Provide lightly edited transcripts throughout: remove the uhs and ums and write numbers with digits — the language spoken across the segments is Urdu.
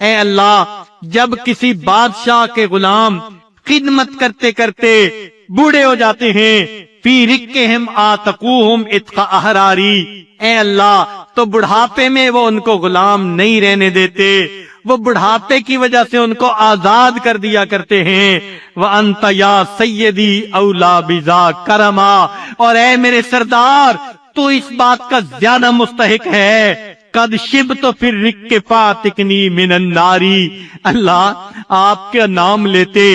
اے اللہ جب کسی بادشاہ کے غلام خدمت کرتے کرتے بوڑھے ہو جاتے ہیں، فی رکہم آتقوہم اتقا احراری، اے اللہ تو بڑھاپے میں وہ ان کو غلام نہیں رہنے دیتے، وہ بڑھاپے کی وجہ سے ان کو آزاد کر دیا کرتے ہیں۔ وَأَنْتَ يَا سَيِّدِي أَوْلَى بِذَا کرما، اور اے میرے سردار تو اس بات کا زیادہ مستحق ہے۔ قد شبت فی الرق فاتکنی من الناری، اللہ آپ کا نام لیتے،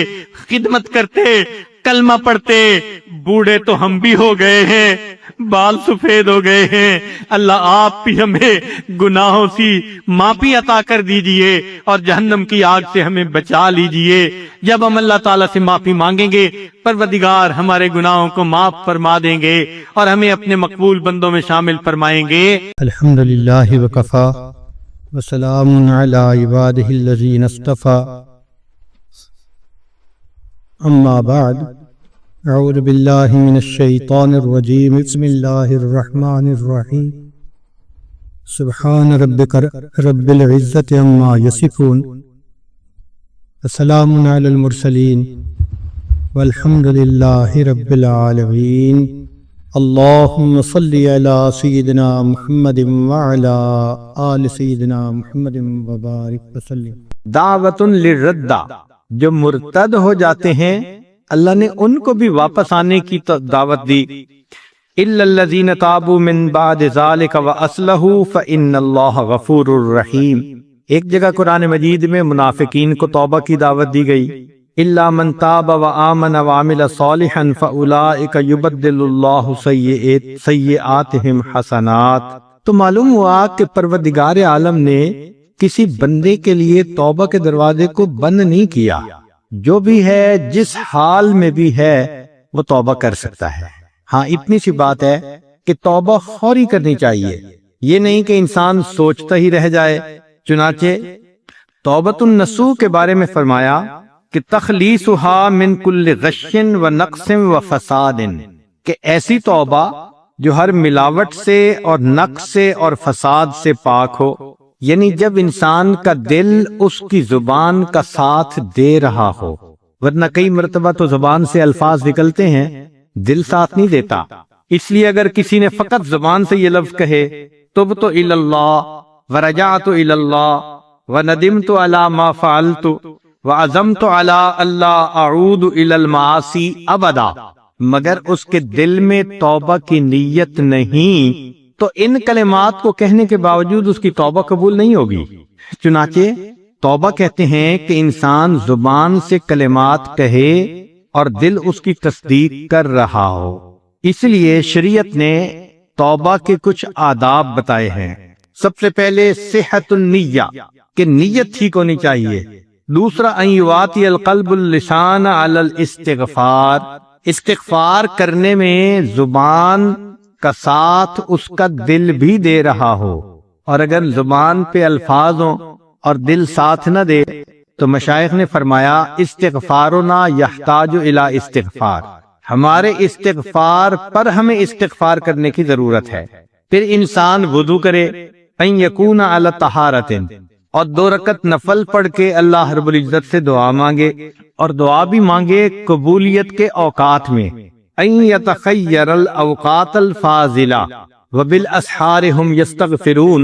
خدمت کرتے، کلمہ پڑھتے، بوڑھے تو ہم بھی ہو گئے ہیں، بال سفید ہو گئے ہیں، اللہ آپ بھی ہمیں گناہوں سے معافی عطا کر دیجئے اور جہنم کی آگ سے ہمیں بچا لیجئے۔ جب ہم اللہ تعالیٰ سے معافی مانگیں گے، پروردگار ہمارے گناہوں کو معاف فرما دیں گے اور ہمیں اپنے مقبول بندوں میں شامل فرمائیں گے۔ الحمدللہ وکفا وسلام علی عبادہ الذین اصطفی، اما بعد، اعوذ باللہ من الشیطان الرجیم، بسم اللہ الرحمن الرحیم، سبحان ربک رب العزت عما یصفون، وسلام علی المرسلین، والحمد للہ رب العالمین۔ اللہم صلی علی سیدنا محمد وعلی آل سیدنا محمد وبارک وسلم۔ دعوت للردہ، جو مرتد ہو جاتے ہیں اللہ نے ان کو بھی واپس آنے کی دعوت دی۔ الا الذین تابوا من بعد ذلک واصلحوا فان اللہ غفور الرحیم۔ ایک جگہ قرآن مجید میں منافقین کو توبہ کی دعوت دی گئی، الا من تاب وآمن وعمل صالحا فاولئک یبدل اللہ سیئاتہم حسنات۔ تو معلوم ہوا کہ پروردگار عالم نے کسی بندے کے لیے توبہ کے دروازے کو بند نہیں کیا، جو بھی ہے جس حال میں بھی ہے وہ توبہ کر سکتا ہے۔ ہاں اتنی سی بات ہے کہ توبہ فوری کرنی چاہیے، یہ نہیں کہ انسان سوچتا ہی رہ جائے۔ چنانچہ توبۃ النصوح کے بارے میں فرمایا کہ تخلیصها من کل غش و نقص و فساد، کہ ایسی توبہ جو ہر ملاوٹ سے اور نقص سے اور فساد سے پاک ہو، یعنی جب انسان کا دل اس کی زبان کا ساتھ دے رہا ہو، ورنہ کئی مرتبہ تو زبان سے الفاظ نکلتے ہیں دل ساتھ نہیں دیتا۔ اس لیے اگر کسی نے فقط زبان سے یہ لفظ کہے تبت الی اللہ ورجعت الی اللہ وندمت علی ما فعلت وعزمت علی الا اعود الی المعاصی ابدا، مگر اس کے دل میں توبہ کی نیت نہیں تو ان کلمات کو کہنے کے باوجود اس کی توبہ قبول نہیں ہوگی۔ چنانچہ توبہ کہتے ہیں کہ انسان زبان سے کلمات کہے اور دل اس کی تصدیق کر رہا ہو۔ اس لیے شریعت نے توبہ کے کچھ آداب بتائے ہیں۔ سب سے پہلے صحت النیہ، کہ نیت ٹھیک ہونی چاہیے۔ دوسرا ان یواتی القلب اللسان علی الاستغفار، استغفار کرنے میں زبان کا ساتھ اس کا دل بھی دے رہا ہو، اور اگر زبان پہ الفاظ ہوں اور دل ساتھ نہ دے تو مشائخ نے فرمایا استغفارنا یحتاج الی استغفار، ہمارے استغفار پر ہمیں استغفار کرنے کی ضرورت ہے۔ پھر انسان وضو کرے، ان یکون علی طہارت، اور 2 رکعت نفل پڑھ کے اللہ رب العزت سے دعا مانگے، اور دعا بھی مانگے قبولیت کے اوقات میں، ان یتخیر الاوقات الفاضلہ وبالاسحار ہم یستغفرون۔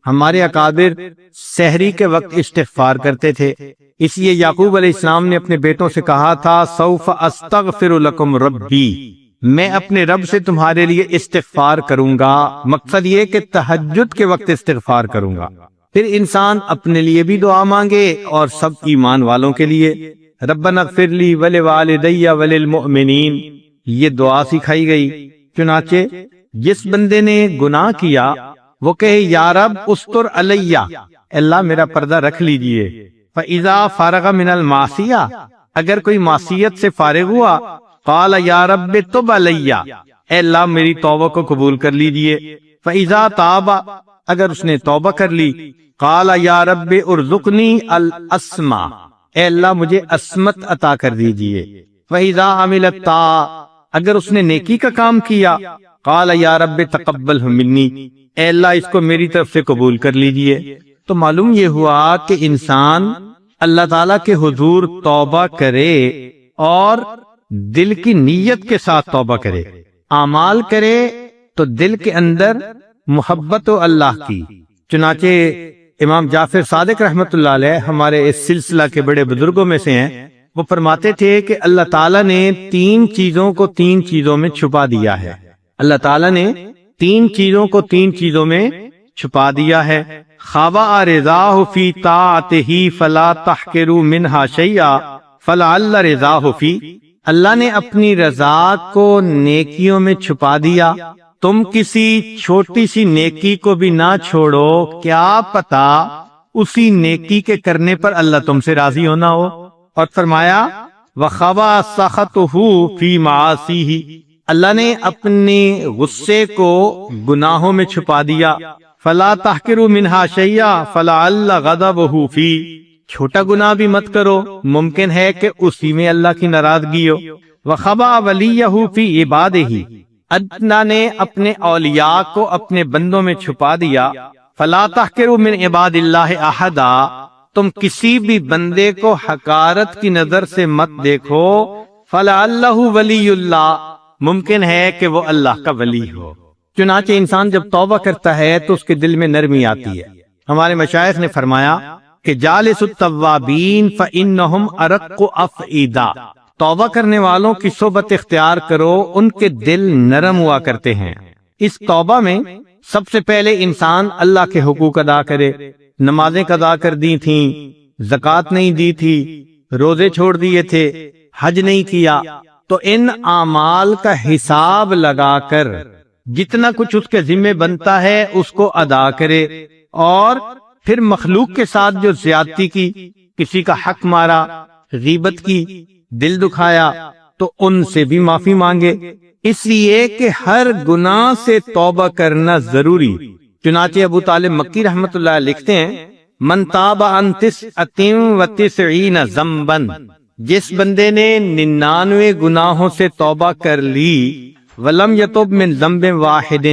ہمارے اکابر سحری کے وقت استغفار کرتے تھے، اس لیے یعقوب علیہ السلام نے اپنے بیٹوں سے کہا تھا سوف استغفر لکم ربی، میں اپنے رب سے تمہارے لیے استغفار کروں گا، مقصد یہ کہ تہجد کے وقت استغفار کروں گا۔ پھر انسان اپنے لیے بھی دعا مانگے اور سب ایمان والوں کے لیے، ربنا اغفر لی ولوالدی وللمؤمنین، یہ دعا سکھائی گئی۔ چنانچہ جس بندے نے گناہ کیا وہ کہے یا رب استر علیہ، اللہ میرا پردہ رکھ لیجئے۔ فاذا فارغ من المعصیہ، اگر کوئی معصیت سے فارغ ہوا، قال یا رب تب علیہ، اے اللہ میری توبہ کو قبول کر لیجئے۔ فاذا تاب، اگر اس نے توبہ کر لی، قال یا رب ارزقنی الاسمع، اے اللہ مجھے عصمت عطا کر دیجئے۔ فاذا عمل الطاعہ، اگر اس نے نیکی کا کام کیا، قال یا رب تقبلہ منی، اے اللہ اس کو میری طرف سے قبول کر لیجئے۔ تو معلوم یہ ہوا کہ انسان اللہ تعالیٰ کے حضور توبہ کرے اور دل کی نیت کے ساتھ توبہ کرے، اعمال کرے تو دل کے اندر محبت و اللہ کی۔ چنانچہ امام جعفر صادق رحمۃ اللہ علیہ ہمارے اس سلسلہ کے بڑے بزرگوں میں سے ہیں، وہ فرماتے تھے کہ اللہ تعالیٰ نے 3 چیزوں کو 3 چیزوں میں چھپا دیا ہے۔ اللہ تعالیٰ نے 3 چیزوں کو 3 چیزوں میں چھپا دیا ہے۔ خَوَا رِضَاهُ فِي طَاعَتِهِ فَلَا تَحْقِرُوا مِنْهَا شَيْئًا فَلَعَلَّ رِضَاهُ فِي، اللہ نے اپنی رضا کو نیکیوں میں چھپا دیا، تم کسی چھوٹی سی نیکی کو بھی نہ چھوڑو، کیا پتا اسی نیکی کے کرنے پر اللہ تم سے راضی ہونا ہو۔ اور فرمایا وَخَوَا سَخَطُهُ فِي مَعَاصِيهِ، اللہ نے اپنے غصے کو گناہوں میں چھپا دیا۔ فَلَا تَحْقِرُوا مِنْهَا شَيْئًا فَلَعَلَّ غَضَبَهُ فِي، چھوٹا گناہ بھی مت کرو، ممکن ہے کہ اسی میں اللہ کی ناراضگی ہو۔ وَخَوَا وَلِيَّهُ فِي عِبَادِهِ، اللہ نے اپنے اولیاء کو اپنے بندوں میں چھپا دیا۔ فَلَا تَحْقِرُوا مِنْ عِبَادِ اللَّهِ أَحَدًا، تم کسی بھی بندے کو حقارت کی نظر سے مت دیکھو۔ فَلَعَلَّهُ وَلِيُّ اللَّهِ، ممکن ہے کہ وہ اللہ کا ولی ہو۔ چنانچہ انسان جب توبہ کرتا ہے تو اس کے دل میں نرمی آتی ہے۔ ہمارے مشائخ نے فرمایا کہ جالس التوابین فإنہم ارق افئدہ، توبہ کرنے والوں کی صحبت اختیار کرو، ان کے دل نرم ہوا کرتے ہیں۔ اس توبہ میں سب سے پہلے انسان اللہ کے حقوق ادا کرے، نمازیں قضا کر دی تھیں، زکوٰۃ نہیں دی تھی، روزے چھوڑ دیے تھے، حج نہیں کیا، تو ان اعمال کا حساب لگا کر جتنا کچھ اس کے ذمہ بنتا ہے اس کو ادا کرے، اور پھر مخلوق کے ساتھ جو زیادتی کی، کسی کا حق مارا، غیبت کی، دل دکھایا، تو ان سے بھی معافی مانگے، اس لیے کہ ہر گناہ سے توبہ کرنا ضروری۔ چنانچہ ابو طالب مکی رحمۃ اللہ لکھتے ہیں من تاب عن 99 ذنبا، جس بندے نے 99 گناہوں سے توبہ کر لی، ولم یتب من ذنب واحد،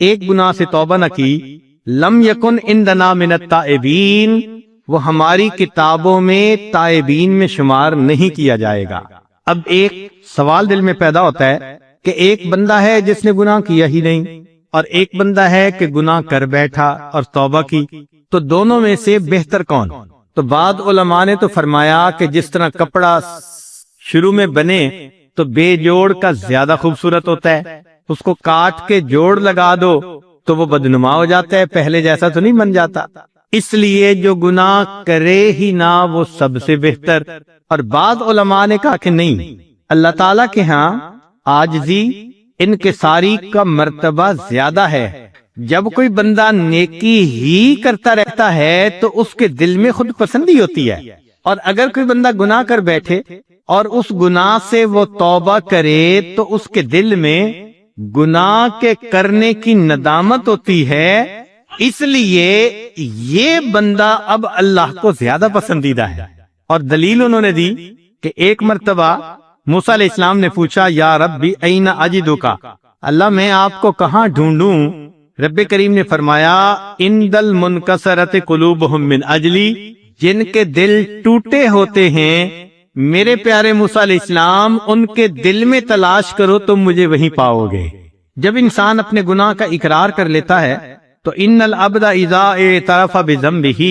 ایک گناہ سے توبہ نہ کی، لم یکن عندنا من التائبین، وہ ہماری کتابوں میں تائبین میں شمار نہیں کیا جائے گا۔ اب ایک سوال دل میں پیدا ہوتا ہے کہ ایک بندہ ہے جس نے گناہ کیا ہی نہیں، اور ایک بندہ ہے کہ گناہ کر بیٹھا اور توبہ کی، تو دونوں میں سے بہتر کون؟ تو بعض علماء نے تو فرمایا کہ جس طرح کپڑا شروع میں بنے تو بے جوڑ کا زیادہ خوبصورت ہوتا ہے، اس کو کاٹ کے جوڑ لگا دو تو وہ بدنما ہو جاتا ہے، پہلے جیسا تو نہیں بن جاتا۔ اس لیے جو گناہ کرے ہی نہ وہ سب سے بہتر۔ اور بعض علماء نے کہا کہ نہیں، اللہ تعالیٰ کے ہاں عاجزی انکساری کا مرتبہ زیادہ ہے۔ جب کوئی بندہ نیکی ہی کرتا رہتا ہے تو اس کے دل میں خود پسندی ہوتی ہے، اور اگر کوئی بندہ گناہ کر بیٹھے اور اس گناہ سے وہ توبہ کرے تو اس کے دل میں گناہ کے کرنے کی ندامت ہوتی ہے، اس لیے یہ بندہ اب اللہ کو زیادہ پسندیدہ ہے۔ اور دلیل انہوں نے دی کہ ایک مرتبہ موسیٰ علیہ السلام نے پوچھا یا ربی این اجدک، اللہ میں آپ کو کہاں ڈھونڈوں؟ رب کریم نے فرمایا اند المنکسرۃ قلوبہم من اجلی، جن کے دل ٹوٹے ہوتے ہیں میرے پیارے موسیٰ علیہ السلام ان کے دل میں تلاش کرو تم مجھے وہیں پاؤ گے۔ جب انسان اپنے گناہ کا اقرار کر لیتا ہے تو ان العبد اذا اعترف بذنبہ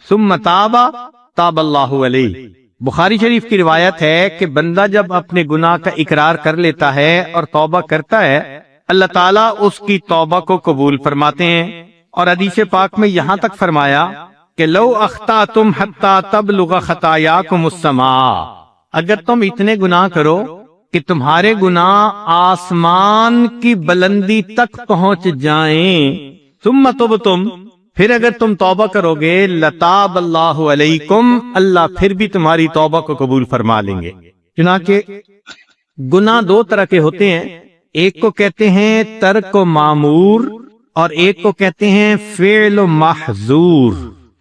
ثم تاب تاب اللہ علیہ، بخاری شریف کی روایت ہے کہ بندہ جب اپنے گناہ کا اقرار کر لیتا ہے اور توبہ کرتا ہے، اللہ تعالیٰ اس کی توبہ کو قبول فرماتے ہیں۔ اور حدیث پاک میں یہاں تک فرمایا کہ لو اخطأتم حتی تبلغ خطایاکم السماء، اگر تم اتنے گناہ کرو کہ تمہارے گناہ آسمان کی بلندی تک پہنچ جائیں، ثم تبتم، پھر اگر تم توبہ کرو گے، لتاب اللہ علیکم، اللہ پھر بھی تمہاری توبہ کو قبول فرما لیں گے۔ چنانچہ گناہ 2 طرح کے ہوتے ہیں، ایک کو کہتے ہیں ترک و معمور، اور ایک کو کہتے ہیں فعل و محظور۔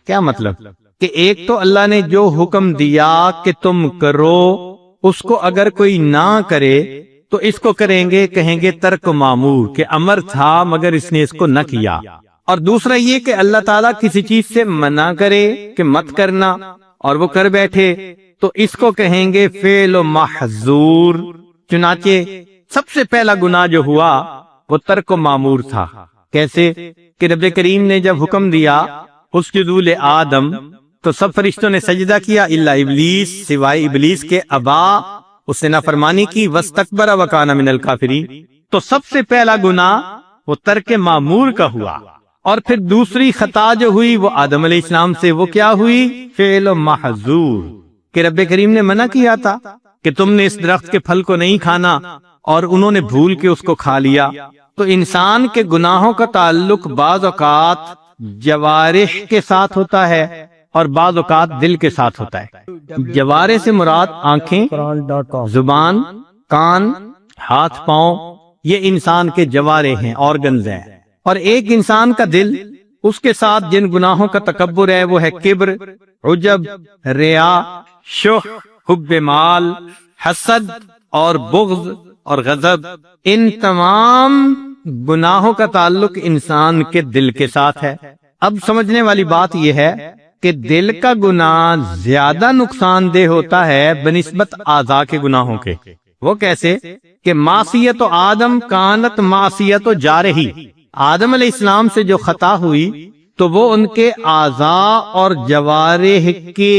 کیا مطلب؟ کہ ایک تو اللہ نے جو حکم دیا کہ تم کرو، اس کو اگر کوئی نہ کرے تو اس کو کریں گے، کہیں گے ترک و معمور، کہ امر تھا مگر اس نے اس کو نہ کیا۔ اور دوسرا یہ کہ اللہ تعالیٰ کسی چیز سے منع کرے کہ مت کرنا اور وہ کر بیٹھے تو اس کو کہیں گے فعل و محظور۔ چنانچہ سب سے پہلا گناہ جو ہوا وہ ترک و معمور تھا۔ کیسے کہ رب کریم نے جب حکم دیا اسجدوا لآدم تو سب فرشتوں نے سجدہ کیا الا ابلیس، سوائے ابلیس کے، ابا، اس نے نافرمانی کی، واستکبر وکان من الکافرین۔ تو سب سے پہلا گناہ وہ ترک معمور کا ہوا، اور پھر دوسری خطا جو ہوئی وہ آدم علیہ السلام سے، وہ کیا ہوئی؟ فعل و محظور، کہ رب کریم نے منع کیا تھا کہ تم نے اس درخت کے پھل کو نہیں کھانا، اور انہوں نے بھول کے اس کو کھا لیا۔ تو انسان کے گناہوں کا تعلق بعض اوقات جوارح کے ساتھ ہوتا ہے اور بعض اوقات دل کے ساتھ ہوتا ہے۔ جوارح سے مراد آنکھیں، زبان، کان، ہاتھ، پاؤں، یہ انسان کے جوارح ہیں، آرگنز ہیں۔ اور ایک انسان کا دل، اس کے ساتھ جن گناہوں کا تکبر ہے وہ ہے کبر، عجب، ریا، شح، حب مال، حسد اور بغض اور غضب۔ ان تمام گناہوں کا تعلق انسان کے دل کے ساتھ ہے۔ اب سمجھنے والی بات یہ ہے کہ دل کا گناہ زیادہ نقصان دہ ہوتا ہے بنسبت اعضاء کے گناہوں کے۔ وہ کیسے کہ معصیت آدم کانت معصیت جارحی، آدم علیہ السلام سے جو خطا ہوئی تو وہ ان کے اعضاء اور جوارح کی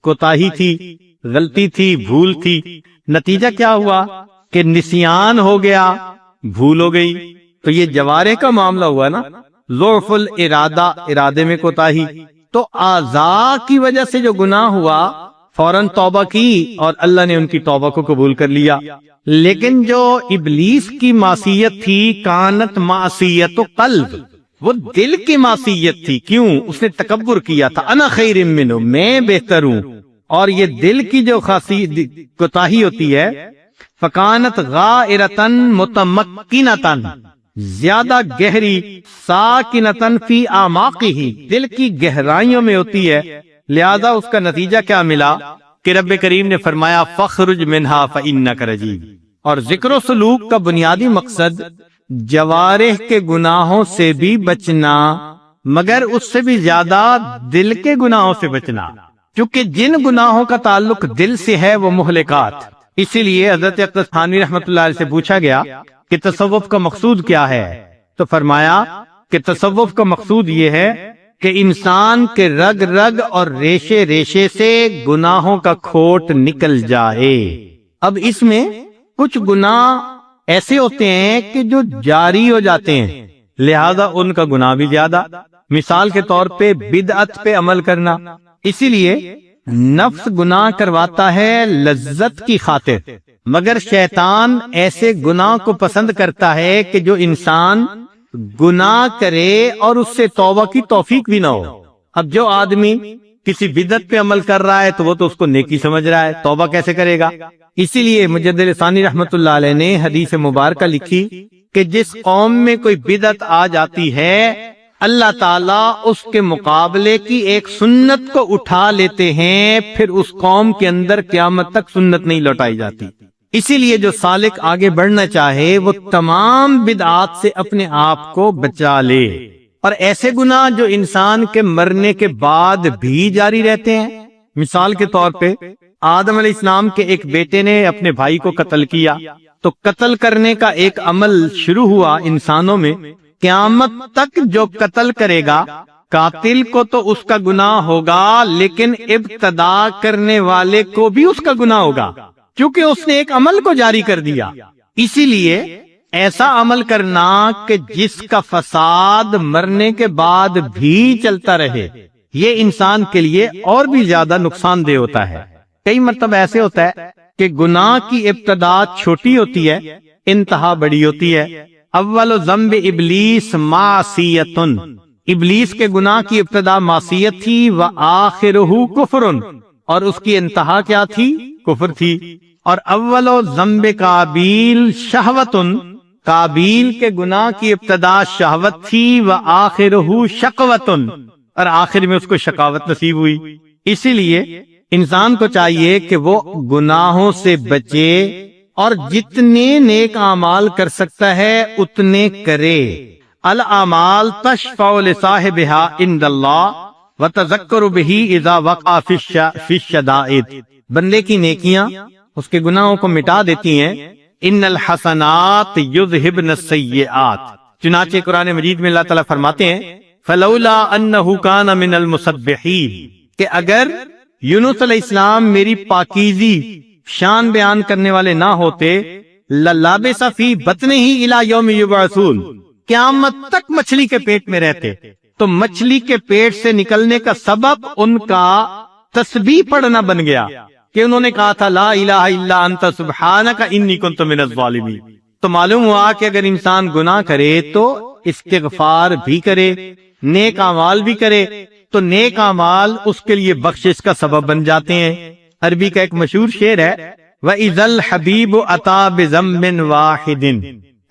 کوتاہی تھی، غلطی تھی، بھول تھی۔ نتیجہ کیا ہوا کہ نسیان ہو گیا، بھول ہو گئی۔ تو یہ جوارح کا معاملہ ہوا نا، ضعف الارادہ، ارادے میں کوتاہی۔ تو اعضاء کی وجہ سے جو گناہ ہوا فوراً توبہ کی اور اللہ نے ان کی توبہ کو قبول کر لیا۔ لیکن جو ابلیس کی معصیت تھی کانت معصیت قلب، وہ دل کی معصیت تھی۔ کیوں؟ اس نے تکبر کیا تھا، انا خیر منہ، میں بہتر ہوں۔ اور یہ دل کی جو کوتاہی ہوتی ہے فکانت غائرتن متمکنتن، زیادہ گہری، ساکنتن فی اعماقہ، دل کی گہرائیوں میں ہوتی ہے۔ لہذا اس کا نتیجہ کیا ملا کہ رب کریم نے فرمایا فخرج منہا فانک رجیم۔ اور ذکر و سلوک کا بنیادی مقصد جوارح کے گناہوں سے بھی بچنا، مگر اس سے بھی زیادہ دل کے گناہوں سے بچنا، کیونکہ جن گناہوں کا تعلق دل سے ہے وہ مہلکات۔ اسی لیے حضرت اقدس تھانوی رحمۃ اللہ علیہ سے پوچھا گیا کہ تصوف کا مقصود کیا ہے، تو فرمایا کہ تصوف کا مقصود یہ ہے کہ انسان کے رگ رگ اور ریشے ریشے سے گناہوں کا کھوٹ نکل جائے۔ اب اس میں کچھ گناہ ایسے ہوتے ہیں کہ جو جاری ہو جاتے ہیں، لہذا ان کا گناہ بھی زیادہ۔ مثال کے طور پہ بدعت پہ عمل کرنا، اسی لیے نفس گناہ کرواتا ہے لذت کی خاطر، مگر شیطان ایسے گناہ کو پسند کرتا ہے کہ جو انسان گناہ کرے اور اس سے توبہ کی توفیق بھی نہ ہو۔ اب جو آدمی کسی بدعت پہ عمل کر رہا ہے تو وہ تو اس کو نیکی سمجھ رہا ہے، توبہ کیسے کرے گا؟ اسی لیے مجدد ثانی رحمت اللہ علیہ نے حدیث مبارکہ لکھی کہ جس قوم میں کوئی بدعت آ جاتی ہے اللہ تعالیٰ اس کے مقابلے کی ایک سنت کو اٹھا لیتے ہیں، پھر اس قوم کے اندر قیامت تک سنت نہیں لوٹائی جاتی۔ اسی لیے جو سالک آگے بڑھنا چاہے وہ تمام بدعات سے اپنے آپ کو بچا لے۔ اور ایسے گناہ جو انسان کے مرنے کے بعد بھی جاری رہتے ہیں، مثال کے طور پہ آدم علیہ السلام کے ایک بیٹے نے اپنے بھائی کو قتل کیا، تو قتل کرنے کا ایک عمل شروع ہوا انسانوں میں، قیامت تک جو قتل کرے گا قاتل کو تو اس کا گناہ ہوگا، لیکن ابتدا کرنے والے کو بھی اس کا گناہ ہوگا، کیونکہ اس نے ایک عمل کو جاری کر دیا۔ اسی لیے ایسا عمل کرنا کہ جس کا فساد مرنے کے بعد بھی چلتا رہے، یہ انسان کے لیے اور بھی زیادہ نقصان دہ ہوتا ہے۔ کئی مرتبہ ایسے ہوتا ہے کہ گناہ کی ابتدا چھوٹی ہوتی ہے، انتہا بڑی ہوتی ہے۔ اول ذنب ابلیس معصیت، ابلیس کے گناہ کی ابتدا معصیت تھی، وآخرہ کفر، اور اس کی انتہا کیا تھی؟ کفر تھی۔ اور اول ذنب قابیل شہوت، قابیل کے گناہ کی ابتدا شہوت تھی، وآخرہ شقوت، اور آخر میں اس کو شقاوت نصیب ہوئی۔ اسی لیے انسان کو چاہیے کہ وہ گناہوں سے بچے اور جتنے نیک اعمال کر سکتا ہے اتنے کرے، الاعمال تشفع لصاحبها عند اللہ وتذکر به اذا وقع فی الشدائد، بندے کی نیکیاں اس کے گناہوں کو مٹا دیتی ہیں. ان الحسنات یذہبن السیئات، چنانچہ قرآن مجید میں اللہ تعالیٰ فرماتے ہیں فلولا انہ کان من المسبحین، کہ اگر یونس علیہ السلام میری پاکیزی شان بیان کرنے والے نہ ہوتے، للابث فی بطنہ الی یوم یبعثون، قیامت تک مچھلی کے پیٹ میں رہتے. تو مچھلی کے پیٹ سے نکلنے کا سبب ان کا تسبیح پڑھنا بن گیا کہ انہوں نے کہا تھا لا الہ الا انت سبحانک انی کنت من الظالمین. تو معلوم ہوا کہ اگر انسان گناہ کرے تو استغفار بھی کرے، نیک اعمال بھی کرے، تو نیک اعمال اس کے لیے بخشش کا سبب بن جاتے ہیں. عربی کا ایک مشہور شعر ہے وَإِذَا الْحَبِيبُ أَتَى بِذَنبٍ وَاحِدٍ،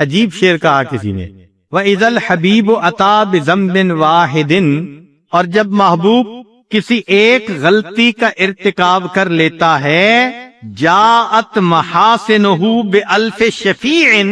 عجیب شعر کہا کسی نے، وَإِذَا الْحَبِيبُ أَتَى بِذَنبٍ وَاحِدٍ، اور جب محبوب کسی ایک غلطی کا ارتکاب کر لیتا ہے، جاءت محاسنہ بألف شفیع،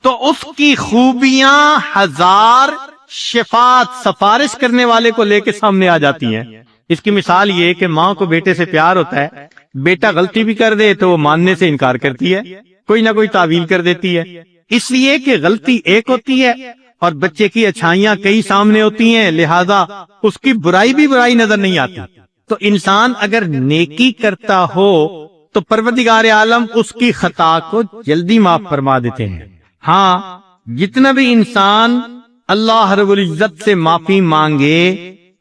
تو اس کی خوبیاں ہزار شفاعت سفارش کرنے والے کو لے کے سامنے آ جاتی ہیں. اس کی مثال یہ کہ ماں کو بیٹے سے پیار ہوتا ہے، بیٹا غلطی بھی کر دے تو وہ ماننے سے انکار کرتی ہے، کوئی نہ کوئی تعویل کر دیتی ہے، اس لیے کہ غلطی ایک ہوتی ہے اور بچے کی اچھائیاں کئی سامنے ہوتی ہیں، لہذا اس کی برائی بھی برائی نظر نہیں آتی. تو انسان اگر نیکی کرتا ہو تو پروردگار عالم اس کی خطا کو جلدی معاف فرما دیتے ہیں. ہاں، جتنا بھی انسان اللہ رب العزت سے معافی مانگے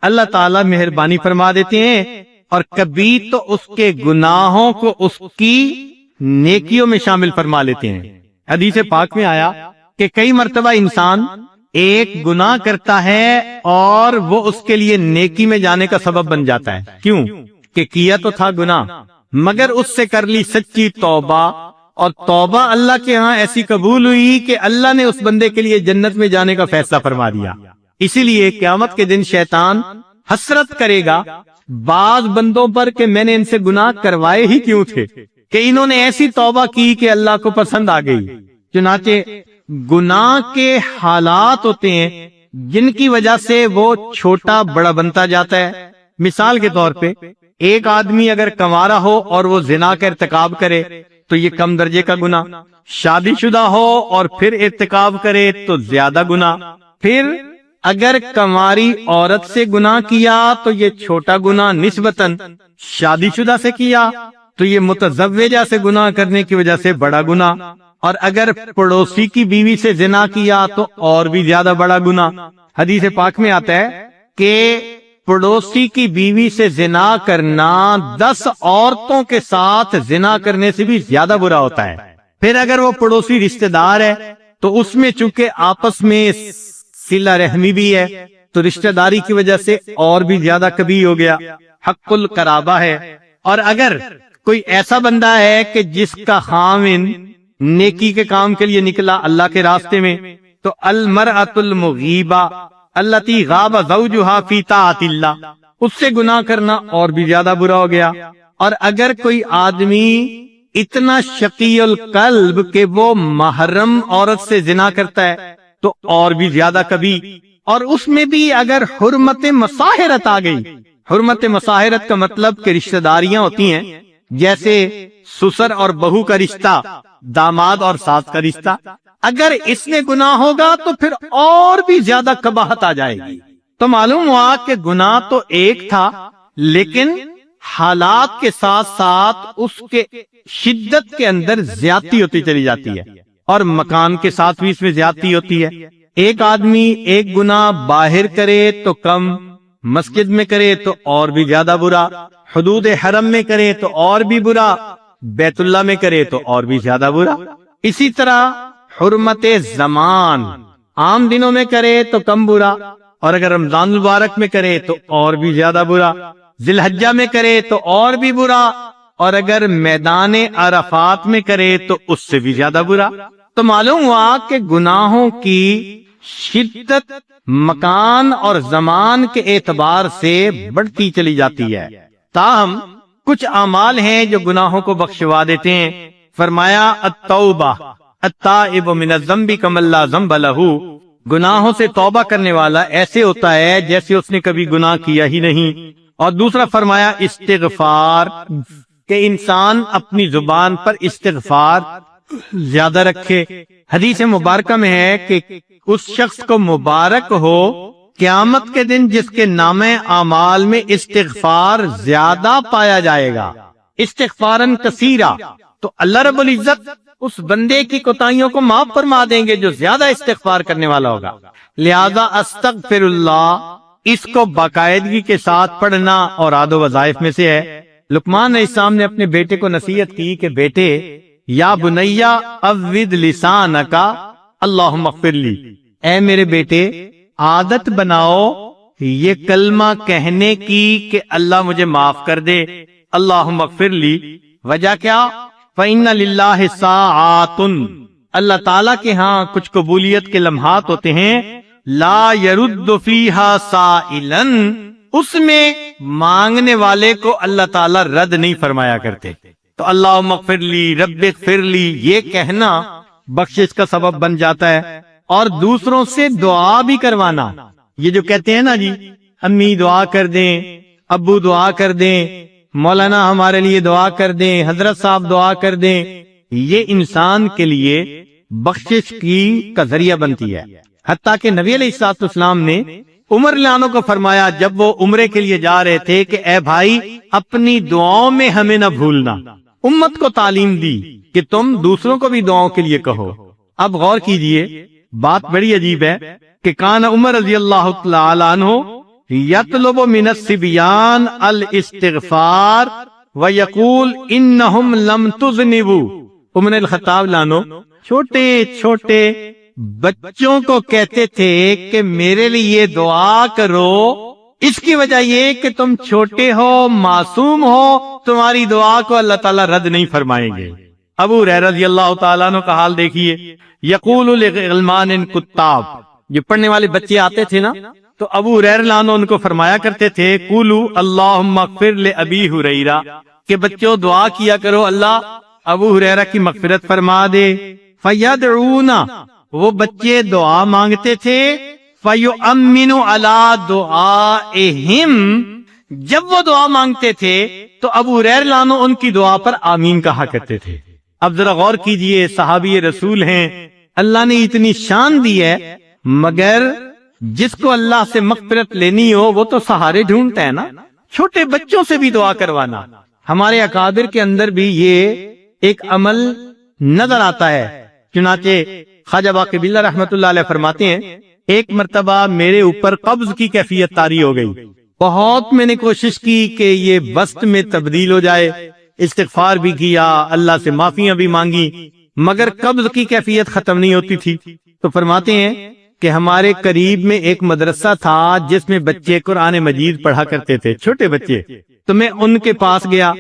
اللہ تعالیٰ مہربانی فرما دیتے ہیں، اور کبھی تو اس کے گناہوں کو اس کی نیکیوں میں شامل فرما لیتے ہیں. حدیث پاک میں آیا کہ کئی مرتبہ انسان ایک گناہ کرتا ہے اور وہ اس کے لیے نیکی میں جانے کا سبب بن جاتا ہے. کیوں؟ کہ کیا تو تھا گناہ مگر اس سے کر لی سچی توبہ، اور توبہ اللہ کے ہاں ایسی قبول ہوئی کہ اللہ نے اس بندے کے لیے جنت میں جانے کا فیصلہ فرما دیا. اسی لیے قیامت کے دن شیطان حسرت کرے گا بعض بندوں پر کہ میں نے ان سے گناہ کروائے ہی کیوں تھے، کہ انہوں نے ایسی توبہ کی کہ اللہ کو پسند آ گئی. چنانچہ گناہ کے حالات ہوتے ہیں جن کی وجہ سے وہ چھوٹا بڑا بنتا جاتا ہے. مثال کے طور پہ ایک آدمی اگر کنوارا ہو اور وہ زنا کا ارتکاب کرے تو یہ کم درجے کا گناہ، شادی شدہ ہو اور پھر ارتکاب کرے تو زیادہ گناہ، پھر اگر کنواری عورت سے گناہ کیا تو یہ چھوٹا گناہ نسبتاً، شادی شدہ سے کیا تو یہ متزوجہ سے گناہ کرنے کی وجہ سے بڑا گناہ، اور اگر پڑوسی کی بیوی سے زنا کیا تو اور بھی زیادہ بڑا گناہ. حدیث پاک میں آتا ہے کہ پڑوسی کی بیوی سے زنا کرنا 10 عورتوں کے ساتھ زنا کرنے سے بھی زیادہ برا ہوتا ہے. پھر اگر وہ پڑوسی رشتہ دار ہے تو اس میں چونکہ آپس میں صلہ رحمی بھی ہے تو رشتہ داری کی وجہ سے اور بھی زیادہ کبھی ہو گیا، حق القرابہ ہے. اور اگر کوئی ایسا بندہ ہے کہ جس کا خاوند نیکی کے کام کے لیے نکلا اللہ کے راستے میں، تو المرأۃ المغیبہ التی غاب زوجہا فی طاعت اللہ، اس سے گناہ کرنا اور بھی زیادہ برا ہو گیا. اور اگر کوئی آدمی اتنا شقی القلب کہ وہ محرم عورت سے زنا کرتا ہے تو اور بھی زیادہ کبھی. اور اس میں بھی اگر حرمت مصاہرت آ گئی، حرمت مصاہرت کا مطلب کہ رشتہ داریاں ہوتی ہیں جیسے سسر اور بہو کا رشتہ، داماد اور ساس کا رشتہ، اگر اس نے گناہ ہوگا تو پھر اور بھی زیادہ قباحت آ جائے گی. تو معلوم ہوا کہ گناہ تو ایک تھا لیکن حالات کے ساتھ ساتھ اس کے شدت کے اندر زیادتی ہوتی چلی جاتی ہے، اور مکان کے ساتھ بھی اس میں زیادتی ہوتی ہے. ایک آدمی ایک گناہ باہر کرے تو کم، مسجد میں کرے تو اور بھی زیادہ برا، حدود حرم میں کرے تو اور بھی برا، بیت اللہ میں کرے تو اور بھی زیادہ برا. اسی طرح حرمت زمان، عام دنوں میں کرے تو کم برا، اور اگر رمضان المبارک میں کرے تو اور بھی زیادہ برا، ذی الحجہ میں کرے تو اور بھی برا، اور اگر میدان عرفات میں کرے تو اس سے بھی زیادہ برا. تو معلوم ہوا کہ گناہوں کی شدت مکان اور زمان کے اعتبار سے بڑھتی چلی جاتی ہے. تاہم کچھ اعمال ہیں جو گناہوں کو بخشوا دیتے ہیں. فرمایا التوبہ التائب من الذنب کمن لا ذنب لہ، گناہوں سے توبہ کرنے والا ایسے ہوتا ہے جیسے اس نے کبھی گناہ کیا ہی نہیں۔ اور دوسرا فرمایا استغفار، کہ انسان اپنی زبان پر استغفار زیادہ رکھے۔ حدیث مبارکہ میں ہے کہ اس شخص کو مبارک ہو قیامت کے دن جس کے نامہ اعمال میں استغفار زیادہ پایا جائے گا، استغفارن کثیرا۔ تو اللہ رب العزت اس بندے کی کوتاہیوں کو معاف فرما دیں گے جو زیادہ استغفار کرنے والا ہوگا۔ لہذا استغفر اللہ، اس کو باقاعدگی کے ساتھ پڑھنا اور عاد و وظائف میں سے ہے۔ لقمان علیہ السلام نے اپنے بیٹے کو نصیحت کی کہ بیٹے، یا بنیا عود لسانک اللہم اغفر لی، اے میرے بیٹے عادت بناؤ یہ کلمہ کہنے کی کہ اللہ مجھے معاف کر دے، اللہم اغفر لی۔ وجہ کیا؟ فإن للہ ساعات، اللہ تعالیٰ کے ہاں کچھ قبولیت کے لمحات ہوتے ہیں، لا يرد فیہا سائلا، اس میں مانگنے والے کو اللہ تعالیٰ رد نہیں فرمایا کرتے۔ تو اللہم اغفر لی، رب اغفر لی، یہ کہنا بخشش کا سبب بن جاتا ہے۔ اور دوسروں سے دعا بھی کروانا، یہ جو کہتے ہیں نا جی امی دعا کر دیں، ابو دعا کر دیں، مولانا ہمارے لیے دعا کر دیں، حضرت صاحب دعا کر دیں، یہ انسان کے لیے بخشش کا ذریعہ بنتی ہے۔ حتیٰ کہ نبی علیہ الصلوۃ والسلام نے عمر رضی اللہ عنہ کو فرمایا جب وہ عمرے کے لیے جا رہے تھے کہ اے بھائی اپنی دعاؤں میں ہمیں نہ بھولنا۔ امت کو تعلیم دی کہ تم دوسروں کو بھی دعاؤں کے لیے کہو۔ اب غور کیجئے، بات بڑی عجیب ہے کہ کان عمر رضی اللہ تعالی عنہ یطلب من الصبیان الاستغفار ویقول انہم لم تذنبوا۔ عمر الخطاب لانو چھوٹے چھوٹے بچوں کو کہتے تھے کہ میرے لیے دعا کرو، اس کی وجہ یہ کہ تم چھوٹے ہو، معصوم ہو، تمہاری دعا کو اللہ تعالیٰ رد نہیں فرمائیں گے۔ ابو ہریرہ رضی اللہ تعالیٰ عنہ کا حال دیکھیے، یقول لغلمان کتاب، جو پڑھنے والے بچے آتے تھے نا تو ابو ہریرہ عنہ ان کو فرمایا کرتے تھے قولوا اللہم اغفر لابی ہریرہ، کہ بچوں دعا کیا کرو اللہ ابو ہریرہ کی مغفرت فرما دے۔ فیدعون، وہ بچے دعا مانگتے تھے، فیؤمن علی دعائہم، جب وہ دعا مانگتے تھے تو ابو ہریرہ عنہ ان کی دعا پر آمین کہا کرتے تھے۔ اب ذرا غور کیجئے، صحابی رسول ہیں، اللہ نے اتنی شان دی ہے، مگر جس کو اللہ سے مغفرت لینی ہو وہ تو سہارے ڈھونڈتا ہے نا، چھوٹے بچوں سے بھی دعا کروانا۔ ہمارے اکابر کے اندر بھی یہ ایک عمل نظر آتا ہے۔ چنانچہ خواجہ باقی باللہ رحمت اللہ علیہ فرماتے ہیں ایک مرتبہ میرے اوپر قبض کی کیفیت طاری ہو گئی، بہت میں نے کوشش کی کہ یہ بست میں تبدیل ہو جائے، استغفار بھی کیا، اللہ سے معافیاں بھی مانگی، مگر قبض کی کیفیت ختم نہیں ہوتی تھی۔ تو فرماتے ہیں کہ ہمارے قریب میں ایک مدرسہ تھا جس میں بچے قرآن مجید پڑھا کرتے تھے، چھوٹے بچے۔ تو میں ان کے پاس گیا،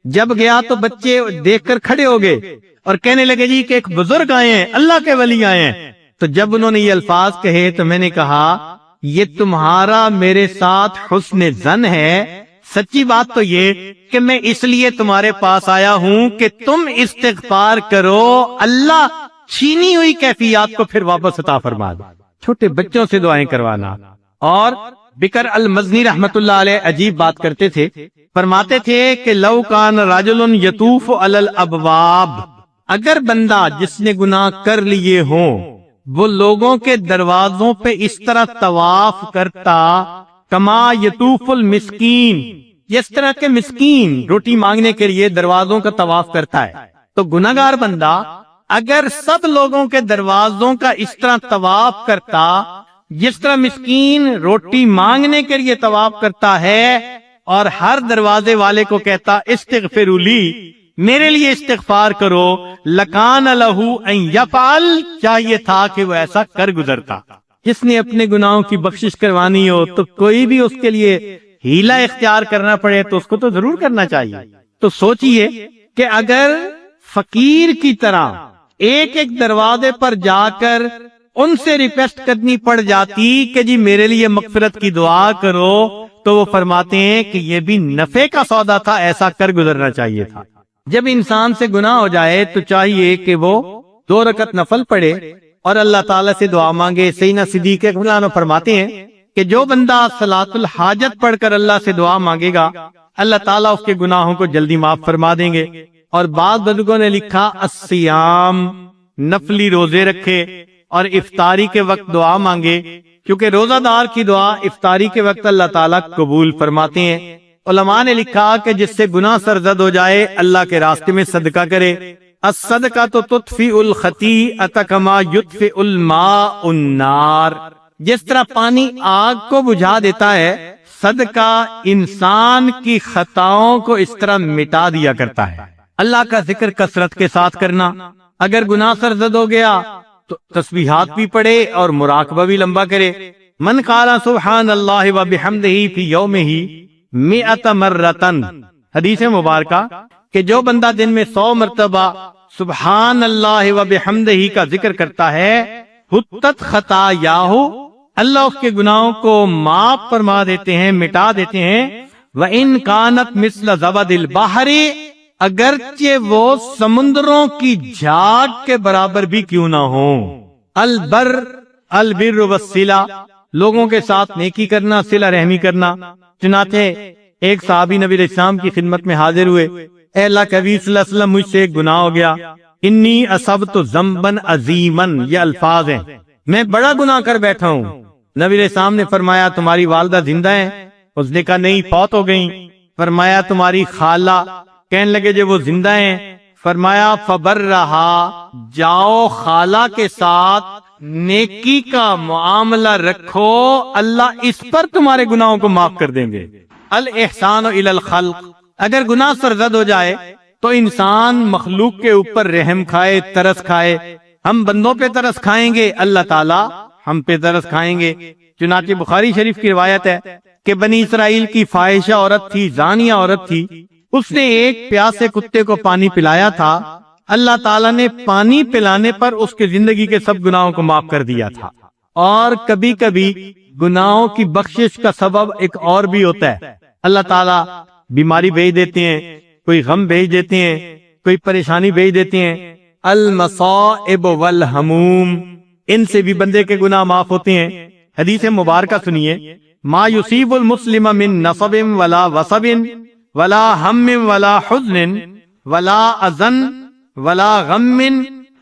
جب گیا تو بچے دیکھ کر کھڑے ہو گئے اور کہنے لگے جی کہ ایک بزرگ آئے ہیں، اللہ کے ولی آئے ہیں۔ تو جب انہوں نے یہ الفاظ کہے تو میں نے کہا یہ تمہارا میرے ساتھ حسن ظن ہے، سچی بات تو یہ کہ میں اس لیے تمہارے پاس آیا ہوں کہ تم استغفار کرو، اللہ چھینی ہوئی کیفیات کو پھر واپس عطا فرما دے۔ چھوٹے بچوں سے دعائیں کروانا۔ اور بکر المزنی رحمت اللہ علیہ عجیب بات کرتے تھے، فرماتے تھے کہ لو کان رجل یطوف علی الابواب، اگر بندہ جس نے گناہ کر لیے ہوں وہ لوگوں کے دروازوں پہ اس طرح طواف کرتا، کما یطوف المسکین، جس طرح کے مسکین روٹی مانگنے کے لیے دروازوں کا طواف کرتا ہے، تو گناہگار بندہ اگر سب لوگوں کے دروازوں کا اس طرح طواف کرتا جس طرح مسکین روٹی مانگنے کے لیے طواف کرتا ہے، اور ہر دروازے والے کو کہتا استغفروا لی، میرے لیے استغفار کرو، لکان لہ ان یفعل، چاہیے تھا کہ وہ ایسا کر گزرتا۔ جس نے اپنے گناہوں کی بخشش کروانی ہو تو کوئی بھی اس کے لیے ہیلا اختیار کرنا پڑے تو اس کو تو ضرور کرنا چاہیے۔ تو سوچئے کہ اگر فقیر کی طرح ایک ایک دروازے پر جا کر ان سے ریکویسٹ کرنی پڑ جاتی کہ جی میرے لیے مغفرت کی دعا کرو، تو وہ فرماتے ہیں کہ یہ بھی نفع کا سودا تھا، ایسا کر گزرنا چاہیے تھا۔ جب انسان سے گناہ ہو جائے تو چاہیے کہ وہ 2 رکعت نفل پڑھے اور اللہ تعالیٰ سے دعا مانگے۔ سیدنا صدیق اکبر عنہ فرماتے ہیں کہ جو بندہ صلاۃ الحاجت پڑھ کر اللہ سے دعا مانگے گا اللہ تعالیٰ اس کے گناہوں کو جلدی معاف فرما دیں گے۔ اور بعض بزرگوں نے لکھا الصیام، نفلی روزے رکھے اور افطاری کے وقت دعا مانگے، کیونکہ روزہ دار کی دعا افطاری کے وقت اللہ تعالیٰ قبول فرماتے ہیں۔ علماء نے لکھا کہ جس سے گناہ سرزد ہو جائے اللہ کے راستے میں صدقہ کرے۔ الصدقۃ تطفئ الخطیئۃ کما یطفئ الماء النار، جس طرح پانی آگ کو بجھا دیتا ہے صدقہ انسان کی خطاؤں کو اس طرح مٹا دیا کرتا ہے۔ اللہ کا ذکر کثرت کے ساتھ کرنا، اگر گناہ سرزد ہو گیا تو تسبیحات بھی پڑھے اور مراقبہ بھی لمبا کرے۔ من قال سبحان اللہ وبحمدہ فی یومہ 100 مرتن، حدیث مبارکہ کہ جو بندہ دن میں 100 مرتبہ سبحان اللہ وبحمدہ کا ذکر کرتا ہے حطت خطایاہ، اللہ اس کے گناہوں کو معاف فرما دیتے ہیں، مٹا دیتے ہیں۔ وَإِن كَانَتْ مِثْلَ زَبَدِ الْبَحْرِ، اگرچہ وہ سمندروں کی جھاگ کے برابر بھی کیوں نہ ہوں۔ البر والصلہ، لوگوں کے ساتھ نیکی کرنا، صلہ رحمی کرنا۔ چنانچہ ایک صحابی نبی علیہ السلام کی خدمت میں حاضر ہوئے، اے اللہ کے حبیب صلی اللہ علیہ وسلم، مجھ سے ایک گناہ ہو گیا، انی اصبت ذنبا عظیما، یہ الفاظ ہیں، میں بڑا گناہ کر بیٹھا ہوں۔ نبی علیہ السلام نے فرمایا تمہاری والدہ زندہ ہیں؟ اس نے کہا نہیں، فوت ہو گئیں۔ فرمایا تمہاری خالہ؟ کہنے لگے جو وہ زندہ ہیں۔ فرمایا فبرہا، جاؤ خالہ کے ساتھ نیکی کا معاملہ رکھو، اللہ اس پر تمہارے گناہوں کو معاف کر دیں گے۔ الاحسان الی الخلق، اگر گناہ سرزد ہو جائے تو انسان مخلوق کے اوپر رحم کھائے، ترس کھائے۔ ہم بندوں پہ ترس کھائیں گے، اللہ تعالیٰ ہم پہ ترس کھائیں گے۔ چنانچہ بخاری شریف کی روایت ہے کہ بنی اسرائیل کی فاحشہ عورت تھی، زانیہ عورت تھی، اس نے ایک پیاسے کتے کو پانی پلایا تھا، اللہ تعالیٰ نے پانی پلانے پر اس کے زندگی کے سب گناہوں کو معاف کر دیا تھا۔ اور کبھی کبھی گناہوں کی بخشش کا سبب ایک اور بھی ہوتا ہے، اللہ تعالیٰ بیماری بھیج دیتے ہیں، کوئی غم بھیج دیتے ہیں، کوئی پریشانی بھیج دیتے ہیں۔ المصائب والہموم، ان سے بھی بندے کے گناہ معاف ہوتے ہیں۔ حدیث مبارکہ سنیے، ما یصیب المسلم من نصب ولا وصب ولا ہم ولا حزن ولا اذن ولا غم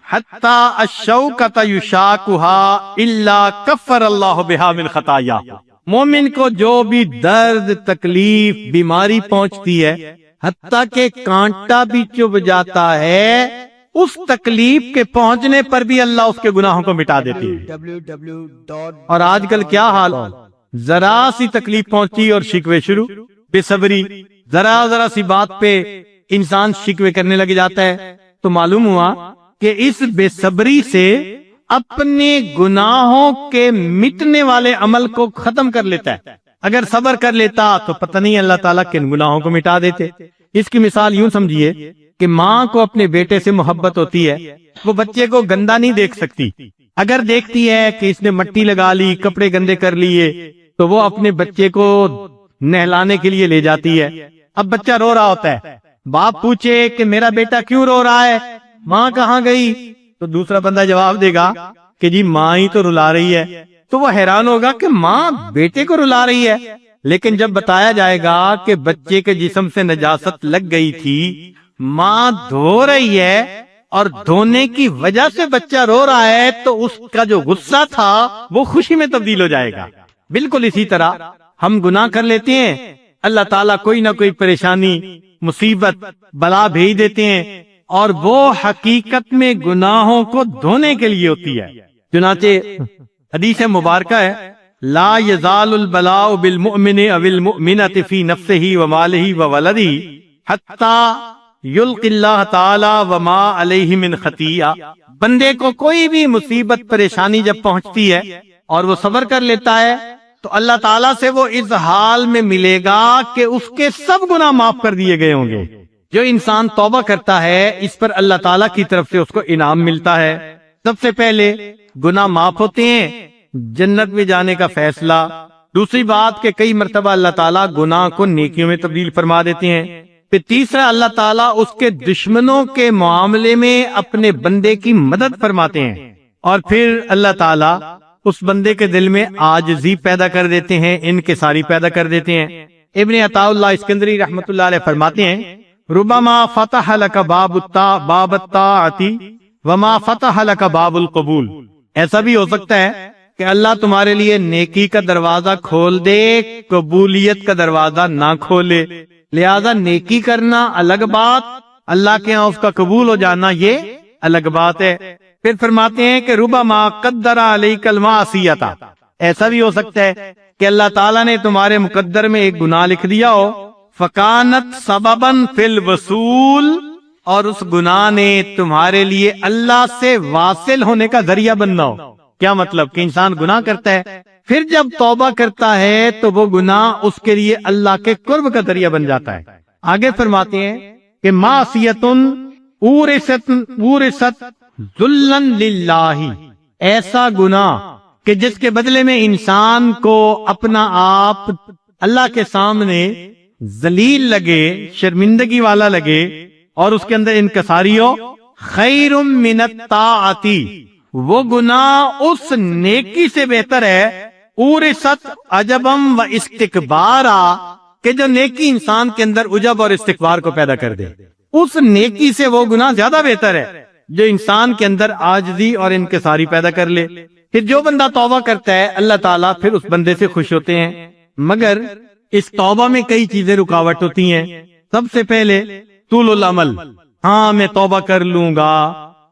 حتی الشوکۃ یشاکها الا کفر اللہ بها من خطایاہ۔ مومن کو جو بھی درد، تکلیف، بیماری پہنچتی ہے، حتیٰ کہ کانٹا بھی چبھ جاتا ہے، اس تکلیف کے پہنچنے پر بھی اللہ اس کے گناہوں کو مٹا دیتی ہے۔ اور آج کل کیا حال، ذرا سی تکلیف پہنچی اور شکوے شروع، بے صبری، ذرا سی بات پہ انسان شکوے کرنے لگ جاتا ہے۔ تو معلوم ہوا کہ اس بے صبری سے اپنے گناہوں کے مٹنے والے عمل کو ختم کر لیتا ہے۔ اگر صبر کر لیتا تو پتہ نہیں اللہ تعالیٰ کن گناہوں کو مٹا دیتے۔ اس کی مثال یوں سمجھیے کہ ماں کو اپنے بیٹے سے محبت ہوتی ہے، وہ بچے کو گندا نہیں دیکھ سکتی۔ اگر دیکھتی ہے کہ اس نے مٹی لگا لی، کپڑے گندے کر لیے، تو وہ اپنے بچے کو نہلانے کے لیے لے جاتی ہے۔ اب بچہ رو رہا ہوتا ہے، باپ پوچھے کہ میرا بیٹا کیوں رو رہا ہے، ماں کہاں گئی؟ تو دوسرا بندہ جواب دے گا کہ جی ماں ہی تو رلا رہی ہے۔ تو وہ حیران ہوگا کہ ماں بیٹے کو رلا رہی ہے، لیکن جب بتایا جائے گا کہ بچے کے جسم سے نجاست لگ گئی تھی، ماں دھو رہی ہے اور دھونے کی وجہ سے بچہ رو رہا ہے، تو اس کا جو غصہ تھا وہ خوشی میں تبدیل ہو جائے گا۔ بالکل اسی طرح ہم گناہ کر لیتے ہیں، اللہ تعالیٰ کوئی نہ کوئی پریشانی، مصیبت، بلا بھیج دیتے ہیں، اور وہ حقیقت میں گناہوں کو دھونے کے لیے ہوتی ہے۔ چنانچہ حدیث مبارکہ ہے، لا یزال البلاء بالمؤمن او المؤمنۃ فی نفسہ ومالہ وولدہ حتی یلقی اللہ تعالی وما علیہ من خطیئہ۔ بندے کو کوئی بھی مصیبت، پریشانی جب پہنچتی ہے اور وہ صبر کر لیتا ہے، تو اللہ تعالیٰ سے وہ اس حال میں ملے گا کہ اس کے سب گناہ معاف کر دیے گئے ہوں گے۔ جو انسان توبہ کرتا ہے، اس پر اللہ تعالیٰ کی طرف سے اس کو انعام ملتا ہے۔ سب سے پہلے گناہ معاف ہوتے ہیں، جنت میں جانے کا فیصلہ۔ دوسری بات کہ کئی مرتبہ اللہ تعالیٰ گناہ کو نیکیوں میں تبدیل فرما دیتے ہیں۔ پھر تیسرا، اللہ تعالیٰ اس کے دشمنوں کے معاملے میں اپنے بندے کی مدد فرماتے ہیں۔ اور پھر اللہ تعالیٰ اس بندے کے دل میں عاجزی پیدا کر دیتے ہیں، انکساری پیدا کر دیتے ہیں۔ ابن عطاء اللہ اسکندری رحمۃ اللہ علیہ فرماتے ہیں ربما فتح لک باب الطاعۃ وما فتح لک باب القبول، ایسا بھی ہو سکتا ہے کہ اللہ تمہارے لیے نیکی کا دروازہ کھول دے، قبولیت کا دروازہ نہ کھولے، لہذا نیکی کرنا الگ بات، اللہ کے ہاں اس کا قبول ہو جانا یہ الگ بات ہے۔ پھر فرماتے ہیں کہ ربما قدر علیک المعصیۃ، ایسا بھی ہو سکتا ہے کہ اللہ تعالیٰ نے تمہارے مقدر میں ایک گناہ لکھ دیا ہو، فکانت سببا فی الوصول، اور اس گناہ نے تمہارے لیے اللہ سے واصل ہونے کا ذریعہ بننا ہو۔ کیا مطلب کہ انسان گناہ کرتا ہے، پھر جب توبہ کرتا ہے تو وہ گناہ اس کے لیے اللہ کے قرب کا ذریعہ بن جاتا ہے۔ آگے فرماتے ہیں کہ معصیۃ اورثت ذلا للہ، ایسا گناہ کہ جس کے بدلے میں انسان کو اپنا آپ اللہ کے سامنے ذلیل لگے، شرمندگی والا لگے اور اس کے اندر انکساری ہو، خیر من الطاعۃ، وہ گناہ اس نیکی سے بہتر ہے، اورثت عجبم و استکبارا، کہ جو نیکی انسان کے اندر عجب اور استکبار کو پیدا کر دے، اس نیکی سے وہ گناہ زیادہ بہتر ہے جو انسان کے اندر عاجزی اور انکساری پیدا کر لے۔ پھر جو بندہ توبہ کرتا ہے اللہ تعالیٰ پھر اس بندے سے خوش ہوتے ہیں، مگر اس توبہ میں کئی چیزیں رکاوٹ ہوتی ہیں۔ سب سے پہلے طول العمل، ہاں میں توبہ کر لوں گا،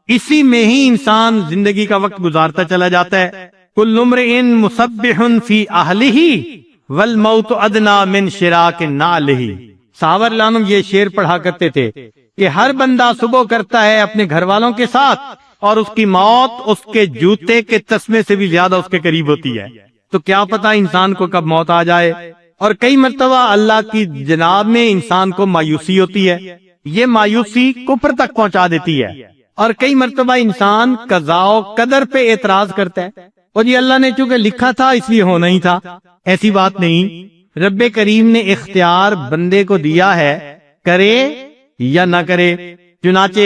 اسی میں ہی انسان زندگی کا وقت گزارتا چلا جاتا ہے۔ کل امرئ مسبح فی اہلہ والموت ادنی من شراک نعلہ، صحابہ رضوان یہ شعر پڑھا کرتے تھے کہ ہر بندہ صبح کرتا ہے اپنے گھر والوں کے ساتھ، اور اس کی موت اس کے جوتے کے تسمے سے بھی زیادہ اس کے قریب ہوتی ہے۔ تو کیا پتا انسان کو کب موت آ جائے۔ اور کئی مرتبہ اللہ کی جناب میں انسان کو مایوسی ہوتی ہے، یہ مایوسی کفر تک پہنچا دیتی ہے۔ اور کئی مرتبہ انسان قضاء و قدر پہ اعتراض کرتا ہے، اور یہ اللہ نے چونکہ لکھا تھا اس لیے ہونا ہی تھا، ایسی بات نہیں۔ رب کریم نے اختیار بندے کو دیا ہے، کرے یا نہ کرے۔ چنانچہ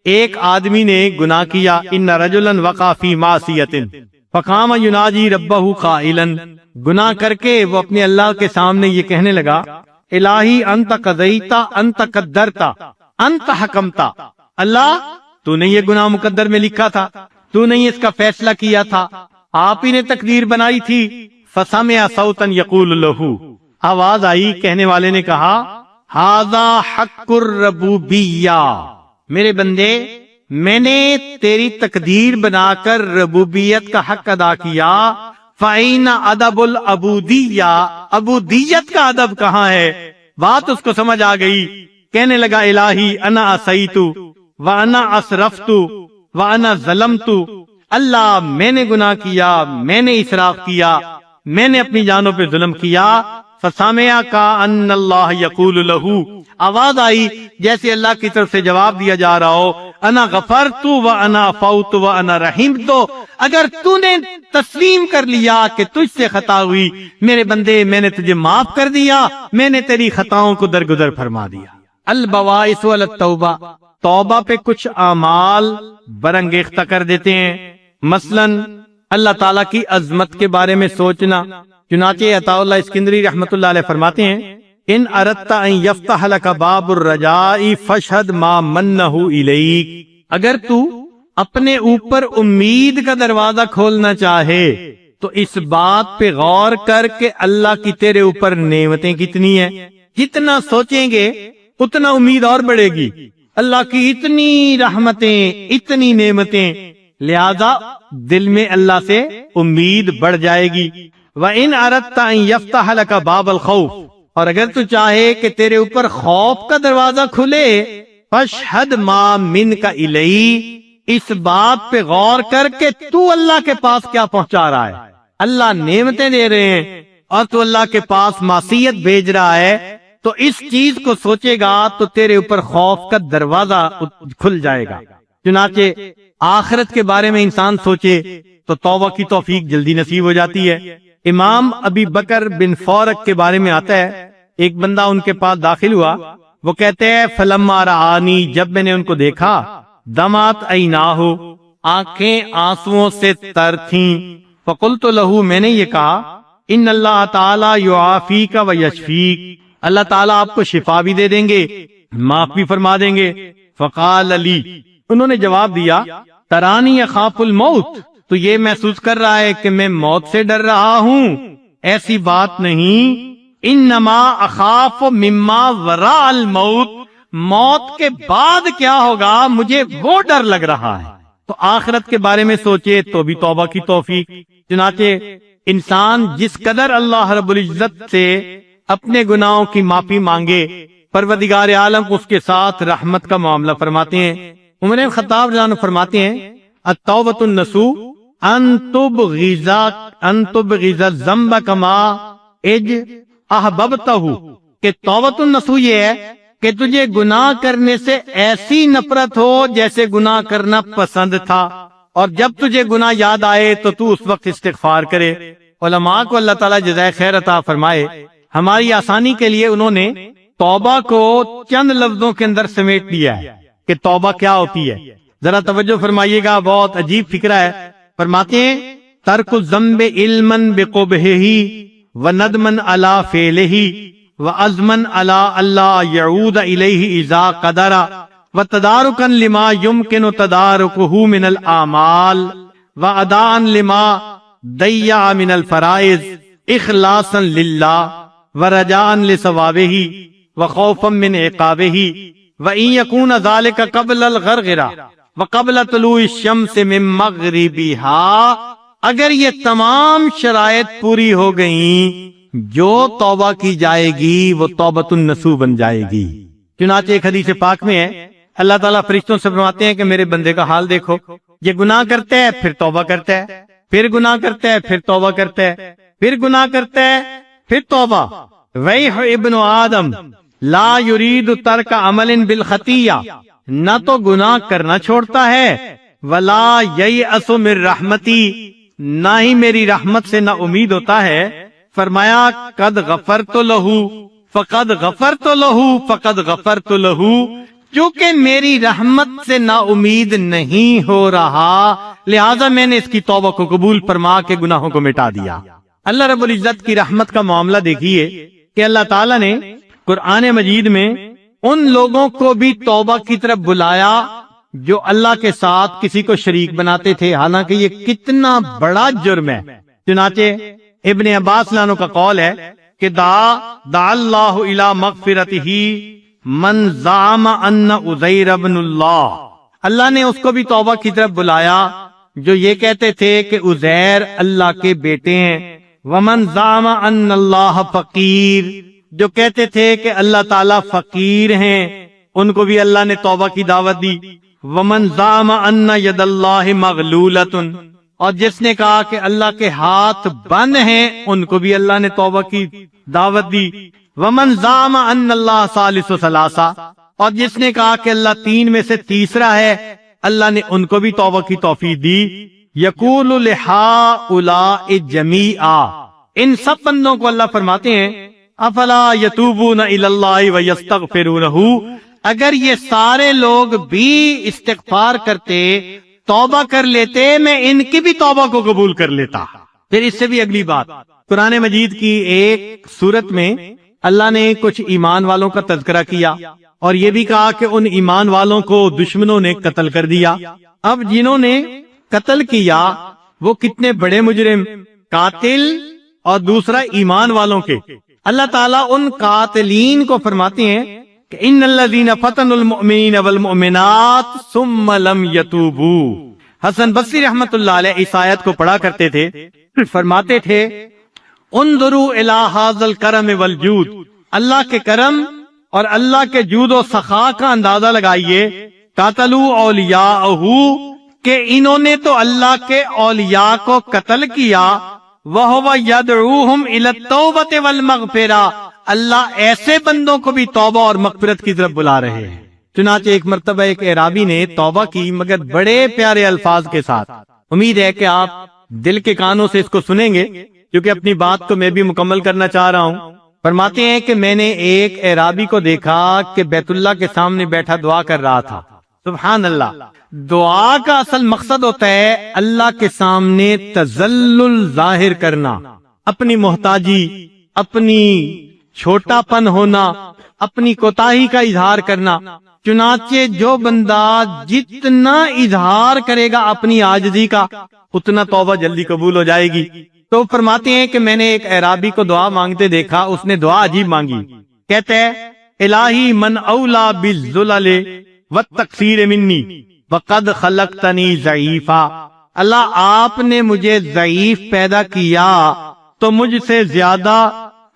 ایک آدمی نے گناہ کیا، ان رجلا وقع فی معصیۃ فقام یناجی ربہ قائلا، گناہ کر کے وہ اپنے اللہ کے سامنے یہ کہنے لگا، الہی انت قضیت انت قدرت انت حکمت، اللہ تو نے یہ گناہ مقدر میں لکھا تھا، تو نے اس کا فیصلہ کیا تھا، آپ ہی نے تقدیر بنائی تھی۔ فسمع صوتا یقول لہ، آواز آئی، کہنے والے نے کہا، ھذا حق الربوبیہ، میرے بندے میں نے تیری تقدیر بنا کر ربوبیت کا حق ادا کیا، فَأَيْنَ أَدَبُ الْعُبُودِيَّةِ، عبودیت کا ادب کہاں ہے؟ بات اس کو سمجھ آ گئی، کہنے لگا، الہی انا عصیت وانا اسرفت وانا ظلمت، اللہ میں نے گناہ کیا، میں نے اسراف کیا، میں نے اپنی جانوں پہ ظلم کیا۔ فسامع کا ان اللہ یقول لہ، آواز آئی جیسے اللہ کی طرف سے جواب دیا جا رہا ہو، انا غفرت وانا عفوت وانا رحمت، اگر تو نے تسلیم کر لیا کہ تجھ سے خطا ہوئی میرے بندے، میں نے تجھے معاف کر دیا، میں نے تیری خطاؤں کو درگزر فرما دیا۔ البواعث والتوبہ، توبہ پہ کچھ اعمال برانگیختہ کر دیتے ہیں، مثلا اللہ تعالیٰ کی عظمت کے بارے میں سوچنا۔ چنانچہ عطاء اللہ اسکندری رحمۃ اللہ علیہ فرماتے ہیں، ان اردت ان یفتح لک باب الرجاء فاشہد ما منہ الیک، اگر تو اپنے اوپر امید کا دروازہ کھولنا چاہے تو اس بات پہ غور کر کے اللہ کی تیرے اوپر نعمتیں کتنی ہیں، جتنا سوچیں گے اتنا امید اور بڑھے گی، اللہ کی اتنی رحمتیں، اتنی نعمتیں، لہذا دل میں اللہ سے امید بڑھ جائے گی۔ وَإِنْ أَرَدْتَ أَنْ يَفْتَحَ لَكَ بَابَ الْخَوْفِ، اور اگر تو چاہے کہ تیرے اوپر خوف کا دروازہ کھلے، فَاشْهَدْ مَا مِنْكَ إِلَيْهِ، اس بات پہ غور کر کے تو اللہ کے پاس کیا پہنچا رہا ہے، اللہ نعمتیں دے رہے ہیں اور تو اللہ کے پاس معصیت بھیج رہا ہے، تو اس چیز کو سوچے گا تو تیرے اوپر خوف کا دروازہ کھل جائے گا۔ چنانچہ آخرت کے بارے میں انسان سوچے تو توبہ کی توفیق جلدی نصیب ہو جاتی ہے۔ امام ابی بکر بن فورق کے بارے میں آتا ہے، ایک بندہ ان کے پاس داخل ہوا، وہ کہتے ہیں فلما رآنی، جب میں نے ان کو دیکھا، دمعت عیناہ، آنکھیں آنسوؤں سے تر تھیں۔ فقلت لہو، میں نے یہ کہا، ان اللہ تعالی یعافیک و یشفیک، اللہ تعالیٰ آپ کو شفا بھی دے دیں گے، معاف بھی فرما دیں گے۔ فقال علی، انہوں نے جواب دیا، ترانی اخاف الموت، تو یہ محسوس کر رہا ہے کہ میں موت سے ڈر رہا ہوں؟ ایسی بات نہیں، انما اخاف مما وراء الموت، موت کے بعد کیا ہوگا مجھے وہ ڈر لگ رہا ہے۔ تو آخرت کے بارے میں سوچے تو بھی توبہ کی توفیق۔ چنانچہ انسان جس قدر اللہ رب العزت سے اپنے گناہوں کی معافی مانگے، پروردگار عالم اس کے ساتھ رحمت کا معاملہ فرماتے ہیں۔ عمر بن خطاب رضی اللہ عنہ فرماتے ہیں، التوبۃ النصوح ان تبغض الذنب کما احببتہ، کہ توبۃ النصوح یہ ہے کہ تجھے گناہ کرنے سے ایسی نفرت ہو جیسے گناہ کرنا پسند تھا، اور جب تجھے گناہ یاد آئے تو اس وقت استغفار کرے۔ علماء کو اللہ تعالیٰ جزائے خیر عطا فرمائے، ہماری آسانی کے لیے انہوں نے توبہ کو چند لفظوں کے اندر سمیٹ لیا ہے کہ توبہ کیا ہوتی ہے۔ ذرا توجہ فرمائیے گا، بہت عجیب فکرہ ہے۔ فرماتے ہیں، ترک الذنب علما بقبحہ وندما علی فعلہ وعزما علی اللہ یعود الیہ اذا قدر وتدارکا لما یمکن تدارکہ من الاعمال واداء لما ضیع من الفرائض اخلاصا للہ ورجاء لثوابہ وخوفا من عقابہ وان یکون ذلک قبل الغرغرہ وقبل طلوع الشمس من مغربها، اگر یہ تمام شرائط پوری ہو گئیں، جو توبہ کی جائے گی وہ توبۃ النصوح بن جائے گی۔ چنانچہ ایک حدیث پاک میں ہے، اللہ تعالیٰ فرشتوں سے فرماتے ہیں کہ میرے بندے کا حال دیکھو، یہ گناہ کرتا ہے پھر توبہ کرتا ہے، پھر گناہ کرتا ہے پھر توبہ کرتا ہے، پھر گناہ کرتا ہے پھر توبہ۔ ویح ابن آدم لا یرید ترک عمل بالخطیہ، نہ تو گناہ کرنا چھوڑتا ہے، ولا ییأس من رحمتی، نہ ہی میری رحمت سے نہ امید ہوتا ہے۔ فرمایا، قد غفرت لہ فقد غفرت لہ فقد غفرت لہ، چونکہ میری رحمت سے نا امید نہیں ہو رہا لہذا میں نے اس کی توبہ کو قبول فرما کے گناہوں کو مٹا دیا۔ اللہ رب العزت کی رحمت کا معاملہ دیکھیے کہ اللہ تعالیٰ نے قرآن مجید میں ان لوگوں کو بھی توبہ کی طرف بلایا جو اللہ کے ساتھ کسی کو شریک بناتے تھے، حالانکہ یہ کتنا بڑا جرم ہے۔ چنانچہ ابن عباس عنہ کا قول ہے کہ دعا اللہ الی مغفرتہ من زعم ان عزیر ابن اللہ، اللہ نے اس کو بھی توبہ کی طرف بلایا جو یہ کہتے تھے کہ عزیر اللہ کے بیٹے ہیں، ومن زعم ان اللہ فقیر، جو کہتے تھے کہ اللہ تعالیٰ فقیر ہیں، ان کو بھی اللہ نے توبہ کی دعوت دی۔ ومن زعم ان ید اللہ مغلولۃ، اور جس نے کہا کہ اللہ کے ہاتھ بند ہیں، ان کو بھی اللہ نے توبہ کی دعوت دی۔ ومن زعم ان اللہ ثالث ثلاثہ، اور جس نے کہا کہ اللہ تین میں سے تیسرا ہے، اللہ نے ان کو بھی توبہ کی توفیق دی۔ یقول لہؤلاء جمیعا، ان سب بندوں کو اللہ فرماتے ہیں افلا یتوبون الی اللہ ویستغفرونہ، اگر یہ سارے لوگ بھی استغفار کرتے، توبہ کر لیتے، میں ان کی بھی توبہ کو قبول کر لیتا۔ پھر اس سے بھی اگلی بات، قرآن مجید کی ایک سورت میں اللہ نے کچھ ایمان والوں کا تذکرہ کیا اور یہ بھی کہا کہ ان ایمان والوں کو دشمنوں نے قتل کر دیا۔ اب جنہوں نے قتل کیا وہ کتنے بڑے مجرم، قاتل اور دوسرا ایمان والوں کے۔ اللہ تعالیٰ ان قاتلین کو فرماتے ہیں کہ ان الذین فتنوا المؤمنین والمؤمنات ثم لم یتوبوا۔ حسن بصری رحمت اللہ علیہ اس آیت کو پڑھا کرتے تھے، فرماتے تھے انظروا الی ھذا الکرم والجود، اللہ کے کرم اور اللہ کے جود و سخا کا اندازہ لگائیے۔ قاتلوا اولیاءہ، کہ انہوں نے تو اللہ کے اولیاء کو قتل کیا۔ وَهُوَ يَدْعُوهُمْ إِلَى التَّوْبَةِ وَالْمَغْفِرَةِ، اللہ ایسے بندوں کو بھی توبہ اور مغفرت کی طرف بلا رہے ہیں۔ چنانچہ ایک مرتبہ ایک اعرابی نے توبہ کی مگر بڑے پیارے الفاظ کے ساتھ۔ امید ہے کہ آپ دل کے کانوں سے اس کو سنیں گے کیونکہ اپنی بات کو میں بھی مکمل کرنا چاہ رہا ہوں۔ فرماتے ہیں کہ میں نے ایک اعرابی کو دیکھا کہ بیت اللہ کے سامنے بیٹھا دعا کر رہا تھا۔ سبحان اللہ. دعا کا اصل مقصد ہوتا ہے اللہ کے سامنے تذلل ظاہر کرنا، اپنی محتاجی، اپنی چھوٹا پن ہونا، اپنی کوتاہی کا اظہار کرنا. چنانچہ جو بندہ جتنا اظہار کرے گا اپنی عاجزی کا، اتنا توبہ جلدی قبول ہو جائے گی. تو فرماتے ہیں کہ میں نے ایک اعرابی کو دعا مانگتے دیکھا، اس نے دعا عجیب مانگی. کہتے ہیں الہی من اولا بالذلل والتقصیر منی وقد خلقتنی ضعیفا. اللہ آپ نے مجھے ضعیف پیدا کیا تو مجھ سے زیادہ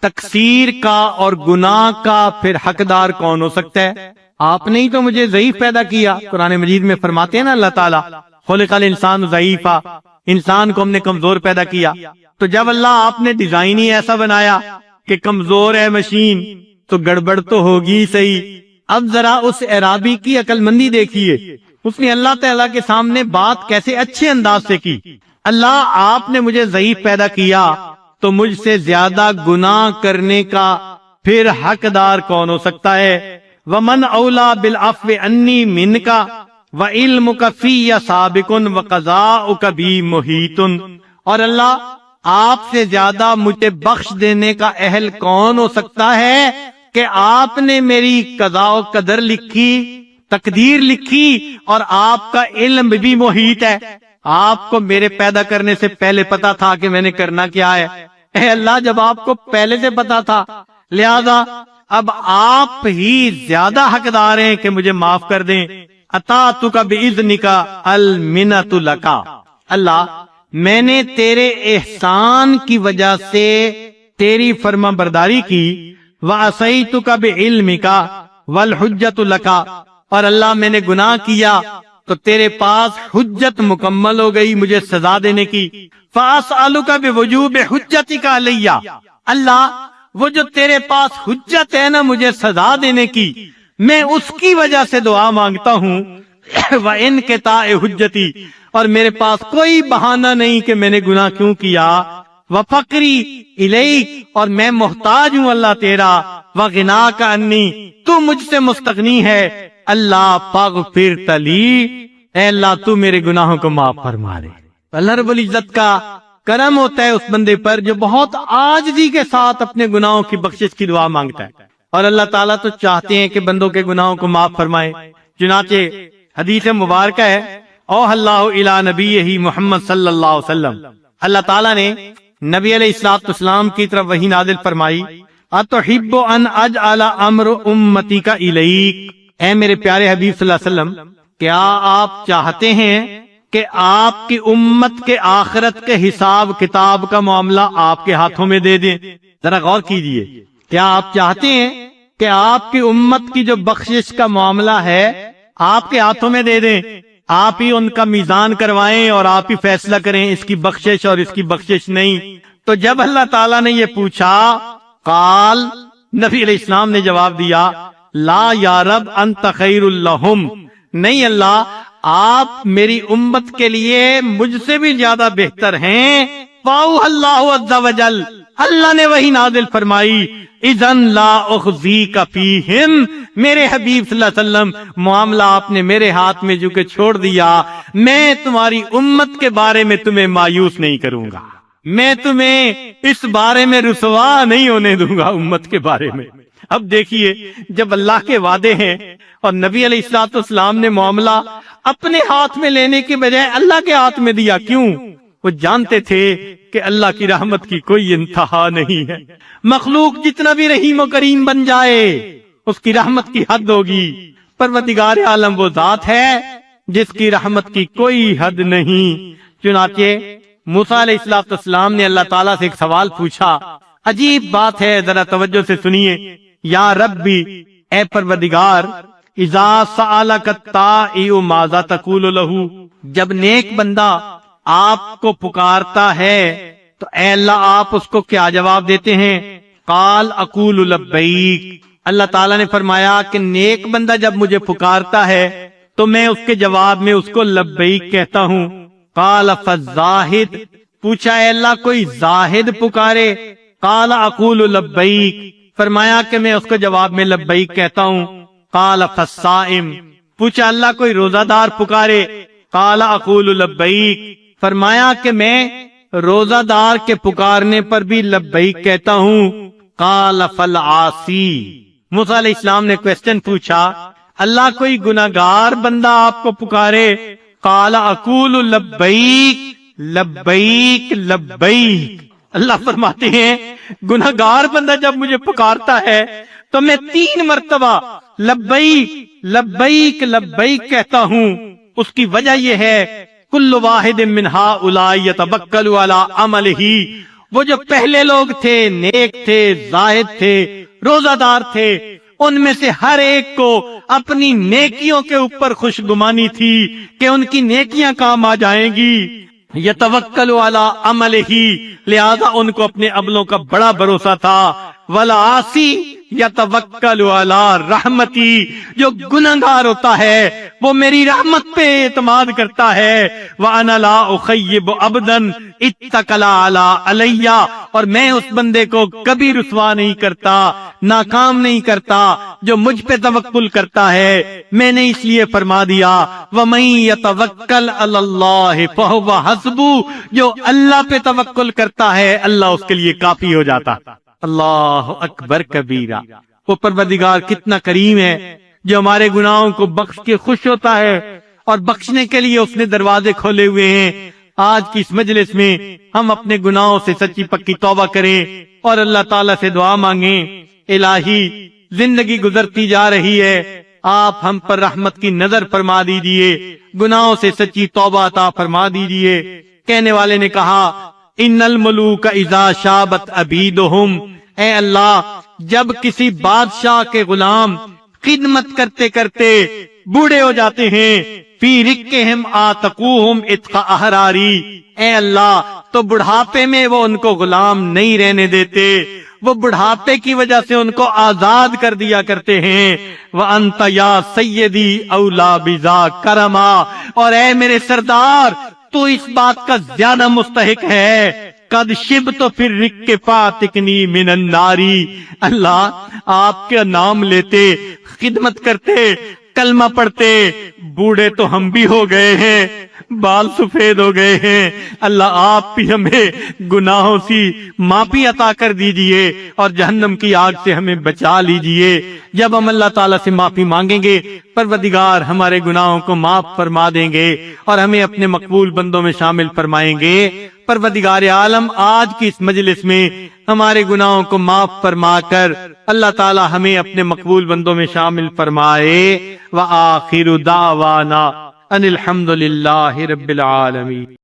تقصیر کا اور گناہ کا پھر حقدار کون ہو سکتا ہے؟ آپ نے ہی تو مجھے ضعیف پیدا کیا. قرآن مجید میں فرماتے ہیں نا اللہ تعالیٰ خلق الانسان ضعیفا، انسان کو ہم نے کمزور پیدا کیا. تو جب اللہ آپ نے ڈیزائن ہی ایسا بنایا کہ کمزور ہے مشین تو گڑبڑ تو ہوگی صحیح. اب ذرا اس اعرابی کی عقل مندی دیکھیے، اس نے اللہ تعالیٰ کے سامنے بات کیسے اچھے انداز سے کی. اللہ آپ نے مجھے ضعیف پیدا کیا تو مجھ سے زیادہ گناہ کرنے کا پھر حقدار کون ہو سکتا ہے؟ ومن اولا بالعفو انی منک وعلمک فی سابق وقضاؤک بی محیط. اور اللہ آپ سے زیادہ مجھے بخش دینے کا اہل کون ہو سکتا ہے کہ آپ نے میری قضاء و قدر لکھی، تقدیر لکھی، اور آپ کا علم بھی محیط ہے. آپ کو میرے پیدا کرنے سے پہلے پتا تھا کہ میں نے کرنا کیا ہے. اے اللہ، جب آپ کو پہلے سے پتا تھا، لہذا اب آپ ہی زیادہ حقدار ہیں کہ مجھے معاف کر دیں. اتاتک باذنک المنۃ لک. اللہ، میں نے تیرے احسان کی وجہ سے تیری فرما برداری کی. وعصیتک بعلمک والحجۃ لک. اور اللہ، میں نے گناہ کیا تو تیرے پاس حجت مکمل ہو گئی مجھے سزا دینے کی. فاسألک بوجوب حجتک علی. اللہ، وہ جو تیرے پاس حجت ہے نا مجھے سزا دینے کی، میں اس کی وجہ سے دعا مانگتا ہوں. وانقطاع حجتی، اور میرے پاس کوئی بہانہ نہیں کہ میں نے گناہ کیوں کیا. وفقری الیک، اور میں محتاج ہوں اللہ تیرا. وغناک انی، تو مجھ سے مستغنی ہے. اللہ فاغفرت لی، اے اللہ تو میرے گناہوں کو معاف فرما دے. اللہ رب العزت کا کرم ہوتا ہے اس بندے پر جو بہت عاجزی کے ساتھ اپنے گناہوں کی بخشش کی دعا مانگتا ہے. اور اللہ تعالیٰ تو چاہتے ہیں کہ بندوں کے گناہوں کو معاف فرمائے. چنانچہ حدیث مبارکہ ہے، او اللہ الی نبیہ محمد صلی اللہ علیہ وسلم، اللہ تعالیٰ نے نبی علیہ السلام کی طرف وحی نازل فرمائی، اتحب ان اجعل امر امتک الیک. اے میرے پیارے حبیب صلی اللہ علیہ وسلم، کیا آپ چاہتے ہیں کہ آپ کی امت کے آخرت کے حساب کتاب کا معاملہ آپ کے ہاتھوں میں دے دیں؟ ذرا غور کیجئے. کیا آپ چاہتے ہیں کہ آپ کی امت کی جو بخشش کا معاملہ ہے آپ کے ہاتھوں میں دے دیں، آپ ہی ان کا میزان کروائیں اور آپ ہی فیصلہ کریں اس کی بخشش اور اس کی بخشش نہیں؟ تو جب اللہ تعالیٰ نے یہ پوچھا، قال، نبی علیہ السلام نے جواب دیا، لا یا رب انت خیر لہم. نہیں اللہ، آپ میری امت کے لیے مجھ سے بھی زیادہ بہتر ہیں. فاو اللہ عز وجل، اللہ نے وہی نازل فرمائی، اذن لا اخزیک فیہم. میرے حبیب صلی اللہ علیہ وسلم، معاملہ آپ نے میرے ہاتھ میں جو کہ چھوڑ دیا، میں تمہاری امت کے بارے میں تمہیں مایوس نہیں کروں گا، میں تمہیں اس بارے میں رسوا نہیں ہونے دوں گا امت کے بارے میں. اب دیکھیے، جب اللہ کے وعدے ہیں اور نبی علیہ السلام نے معاملہ اپنے ہاتھ میں لینے کے بجائے اللہ کے ہاتھ میں دیا. کیوں؟ وہ جانتے تھے کہ اللہ کی رحمت کی کوئی انتہا نہیں ہے. مخلوق جتنا بھی رحیم و کریم بن جائے، اس کی رحمت کی حد ہوگی. پروردگار عالم وہ ذات ہے جس کی رحمت کی کوئی حد نہیں. چنانچہ موسیٰ علیہ السلام نے اللہ تعالیٰ سے ایک سوال پوچھا. عجیب بات ہے، ذرا توجہ سے سنیے. یا ربی، اے پروردگار، اذا سألک الطائع ماذا تقول لہ. جب نیک بندہ آپ کو پکارتا ہے تو اے اللہ آپ اس کو کیا جواب دیتے ہیں؟ قال اقول لبیک. اللہ تعالیٰ نے فرمایا کہ نیک بندہ جب مجھے پکارتا ہے تو میں اس کے جواب میں اس کو لبیک کہتا ہوں. قال فالزاہد، پوچھا اے اللہ کوئی زاہد پکارے؟ قال اقول لبیک، فرمایا کہ میں اس کو جواب میں لبیک کہتا ہوں. قال فالصائم، پوچھا اللہ کوئی روزہ دار پکارے؟ قال اقول لبیک، فرمایا کہ میں روزہ دار کے پکارنے پر بھی لبیک کہتا ہوں۔ قال فالعاصی، موسیٰ علیہ السلام نے کوسچن پوچھا اللہ کوئی گناہگار بندہ آپ کو پکارے؟ قال اقول لبیک لبیک لبیک، اللہ فرماتے ہیں گناہگار بندہ جب مجھے پکارتا ہے تو میں 3 مرتبہ لبیک لبیک لبیک کہتا ہوں۔ اس کی وجہ یہ ہے کل واحد من ہؤلاء یتوکل علی عملہ، وہ جو پہلے لوگ تھے نیک تھے، زاہد تھے، روزہ دار تھے، ان میں سے ہر ایک کو اپنی نیکیوں کے اوپر خوش گمانی تھی کہ ان کی نیکیاں کام آ جائیں گی۔ یتوکل علی عملہ، لہذا ان کو اپنے عملوں کا بڑا بھروسہ تھا۔ والعاصی یتوکل علی رحمتی، جو گنہگار ہوتا ہے وہ میری رحمت پہ اعتماد کرتا ہے۔ وَأَنَا لَا أُخَيِّبُ عَبْدًا اتَّكَلَ عَلَىٰ عَلَيَّ، اور میں اس بندے کو کبھی رسوا نہیں کرتا، ناکام نہیں کرتا جو مجھ پہ توکل کرتا ہے۔ میں نے اس لیے فرما دیا وَمَن يَتَوَكَّلْ عَلَى اللَّهِ فَهُوَ حَسْبُهُ، جو اللہ پہ توکل کرتا ہے اللہ اس کے لیے کافی ہو جاتا۔ اللہ اکبر کبیرہ، وہ پروردگار کتنا کریم ہے جو ہمارے گناہوں کو بخش کے خوش ہوتا ہے، اور بخشنے کے لیے اس نے دروازے کھولے ہوئے ہیں۔ آج کی اس مجلس میں ہم اپنے گناہوں سے سچی پکی توبہ کریں اور اللہ تعالیٰ سے دعا مانگیں۔ الہی، زندگی گزرتی جا رہی ہے، آپ ہم پر رحمت کی نظر فرما دیجئے، گناہوں سے سچی توبہ عطا فرما دیجئے۔ کہنے والے نے کہا ان الملوک اذا شابت عبیدہم، اے اللہ جب کسی بادشاہ کے غلام خدمت کرتے کرتے بوڑھے ہو جاتے ہیں، فی رکہم آتقوہم اتق احراری، اے اللہ تو بڑھاپے میں وہ ان کو غلام نہیں رہنے دیتے، وہ بڑھاپے کی وجہ سے ان کو آزاد کر دیا کرتے ہیں۔ وَأَنْتَ يَا سَيِّدِي أَوْلَى بِذَا کرما، اور اے میرے سردار تو اس بات کا زیادہ مستحق ہے۔ قد شبت فی الرک فاتکنی من الناری، اللہ آپ کا نام لیتے، خدمت کرتے، کلمہ پڑھتے، بوڑھے تو ہم بھی ہو گئے ہیں، بال سفید ہو گئے ہیں، اللہ آپ بھی ہمیں گناہوں سے معافی عطا کر دیجئے اور جہنم کی آگ سے ہمیں بچا لیجئے۔ جب ہم اللہ تعالیٰ سے معافی مانگیں گے پروردگار ہمارے گناہوں کو معاف فرما دیں گے اور ہمیں اپنے مقبول بندوں میں شامل فرمائیں گے۔ پروردگار عالم آج کی اس مجلس میں ہمارے گناہوں کو معاف فرما کر اللہ تعالی ہمیں اپنے مقبول بندوں میں شامل فرمائے۔ وآخر دعوانا ان الحمد للہ رب العالمین۔